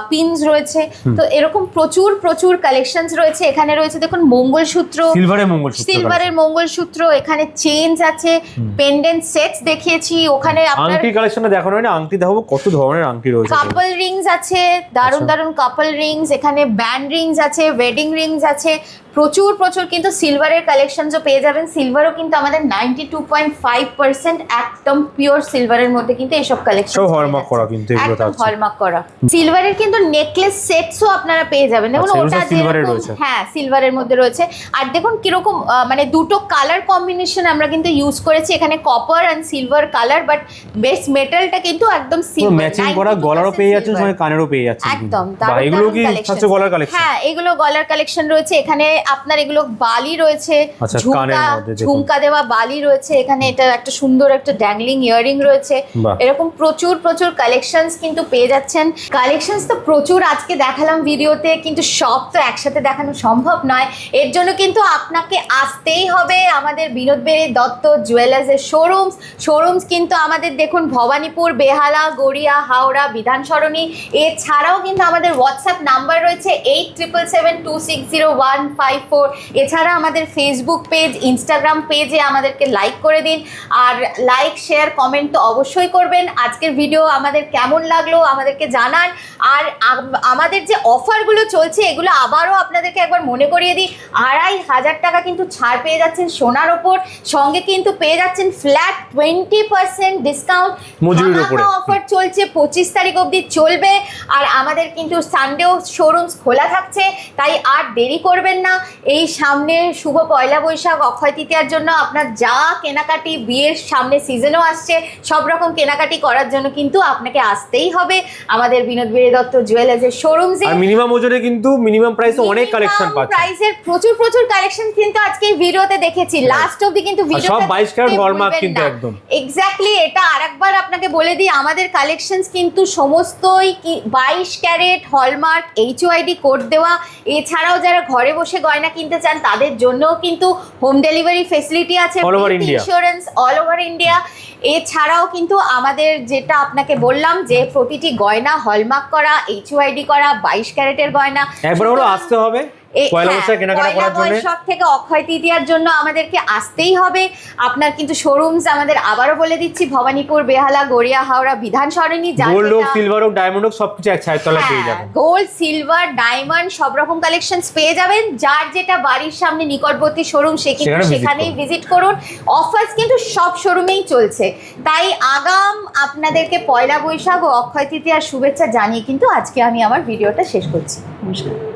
পিনস রয়েছে। তো এরকম প্রচুর প্রচুর কালেকশনস রয়েছে। এখানে রয়েছে দেখুন মঙ্গলসূত্র, সিলভারের মঙ্গলসূত্র। সিলভারের মঙ্গলসূত্র। এখানে চেইনস আছে, পেন্ডেন্ট সেটস দেখিয়েছি। ওখানে আপনার আংটি কালেকশনে দেখানো হয় না, আংটি দেখাবো কত ধরনের আংটি রয়েছে। কাপল রিংস আছে, দারুণ আচ্ছা। দারুণ কাপল রিংস। এখানে ব্যান্ড রিংস আছে, ওয়েডিং রিংস আছে। প্রচুর প্রচুর কিন্তু সিলভারের কালেকশনসও পেয়ে যাবেন। সিলভারও কিন্তু আমাদের 92.5% একদম পিওর সিলভারের মধ্যে কিন্তু এইসব কালেকশন সব হলমার্ক করা কিন্তু এগুলো থাকছে। হলমার্ক করা। সিলভারের কিন্তু নেকলেস সেটসও আপনারা পেয়ে যাবেন। দেখুন আচ্ছা, এগুলো ওটা সব silver-এর যেরকম- রয়েছে। হ্যাঁ, সিলভারের মধ্যে রয়েছে। আর দেখুন কিরকম মানে দুটো কালার কম্বিনেশন আমরা কিন্তু ইউজ করেছি এখানে, copper and silver colour, but base মেটালটা কিন্তু একদম পুরো সিলভার। ম্যাচিং করা, গলারও পেয়ে যাচ্ছে, সঙ্গে কানেরও পেয়ে যাচ্ছে কিন্তু। একদম বাহ, দারুণ এগুলো দারুণ কি collection। থাকছে গলার কালেকশন? হ্যাঁ, এগুলো গলার কালেকশন রয়েছে। এখানে আপনার এগুলো বালি রয়েছে, আচ্ছা, ঝুমকা কানের মধ্যে দেখুন। ঝুমকা দেওয়া বালি রয়েছে। এখানে এটা একটা সুন্দর একটা ড্যাংলিং ইয়াররিং রয়েছে। বাহ। এরকম প্রচুর প্রচুর কালেকশনস কিন্তু পেয়ে যাচ্ছেন। কালেকশনস তো প্রচুর আজকে দেখালাম ভিডিওতে, কিন্তু সব তো একসাথে দেখানো সম্ভব নয়। এর জন্য কিন্তু আপনাকে আসতেই হবে আমাদের বিনোদ বেড়ে দত্ত জুয়েলার্সের শোরুমস। শোরুমস কিন্তু আমাদের দেখুন ভবানীপুর, বেহালা, গড়িয়া, হাওড়া, বিধানসরণী। এছাড়াও কিন্তু আমাদের হোয়াটসঅ্যাপ নাম্বার রয়েছে 8777260154। এছাড়া আমাদের ফেসবুক পেজ, ইনস্টাগ্রাম পেজে আমাদেরকে লাইক করে দিন, আর লাইক শেয়ার কমেন্ট তো অবশ্যই করবেন। আজকের ভিডিও আমাদের কেমন লাগলো আমাদেরকে জানান। আর আমাদের যে অফারগুলো চলছে এগুলো আবারও আপনাদেরকে একবার মনে করিয়ে দিই। 2500 টাকা কিন্তু ছাড় পেয়ে যাচ্ছেন সোনার ওপর, সঙ্গে কিন্তু পেয়ে যাচ্ছেন ফ্ল্যাট 20% ডিসকাউন্ট। মজুরির উপরে অফার চলছে 25 তারিখ অবধি চলবে। আর আমাদের কিন্তু সানডেও শোরুমস খোলা থাকছে, তাই আর দেরি করবেন না। এই সামনে শুভ পয়লা বৈশাখ, অক্ষয় তৃতীয়ার জন্য আপনার যা কেনাকাটি, বিয়ের সামনে সিজনও আসছে, সব রকম কেনাকাটি করার জন্য কিন্তু আপনাকে আসতেই হবে আমাদের বিনোদ বিড়ি দত্ত জুয়েলার্সের শোরুমসে। আর মিনিমাম ওজনে কিন্তু মিনিমাম প্রাইসে অনেক কালেকশন পাচ্ছেন। প্রাইসের প্রচুর কালেকশন কিন্তু আজকে এই ভিডিওতে দেখেছি, লাস্ট অবধি কিন্তু ভিডিওটা সব 22 ক্যারেট হলমার্ক কিন্তু একদম। এক্স্যাক্টলি, এটা আরেকবার আপনাকে বলে দিই, আমাদের কালেকশনস কিন্তু সমস্তই 22 ক্যারেট হলমার্ক, HOID কোড দেওয়া। এছাড়াও যারা ঘরে বসে গয়না কিনতে চান তাদের জন্যও কিন্তু হোম ডেলিভারি ফেসিলিটি আছে, All over India। Insurance all over India. এছাড়াও কিন্তু আমাদের যেটা আপনাকে বললাম যে প্রতিটি গয়না হলমার্ক করা, HOID করা, 22 ক্যারেটের গয়না। একবার হলো আসতে হবে পয়লা বৈশাখ কেনাকাটা করার জন্য। পয়লা বৈশাখ থেকে অক্ষয় তৃতীয়ার জন্য আমাদেরকে আসতেই হবে। আপনার কিন্তু শোরুমস আমাদের আবারও বলে দিচ্ছি ভবানীপুর, বেহালা, গড়িয়া, হাওড়া, বিধানসরণী। গোল্ড হোক, সিলভার হোক, ডায়মন্ড হোক, সবকিছু এক ছায়ের তলায় পেয়ে যাবেন। গোল্ড, সিলভার, ডায়মন্ড সব রকম কালেকশনস পেয়ে যাবেন। যার যেটা বাড়ির সামনে নিকটবর্তী শোরুম সে কিন্তু সেখানেই ভিজিট করুন। অফার্স কিন্তু সব শোরুমেই চলছে, তাই আগাম আপনাদেরকে পয়লা বৈশাখ ও অক্ষয় তৃতীয়ার শুভেচ্ছা জানিয়ে কিন্তু আজকে আমি আমার ভিডিওটা শেষ করছি। নমস্কার।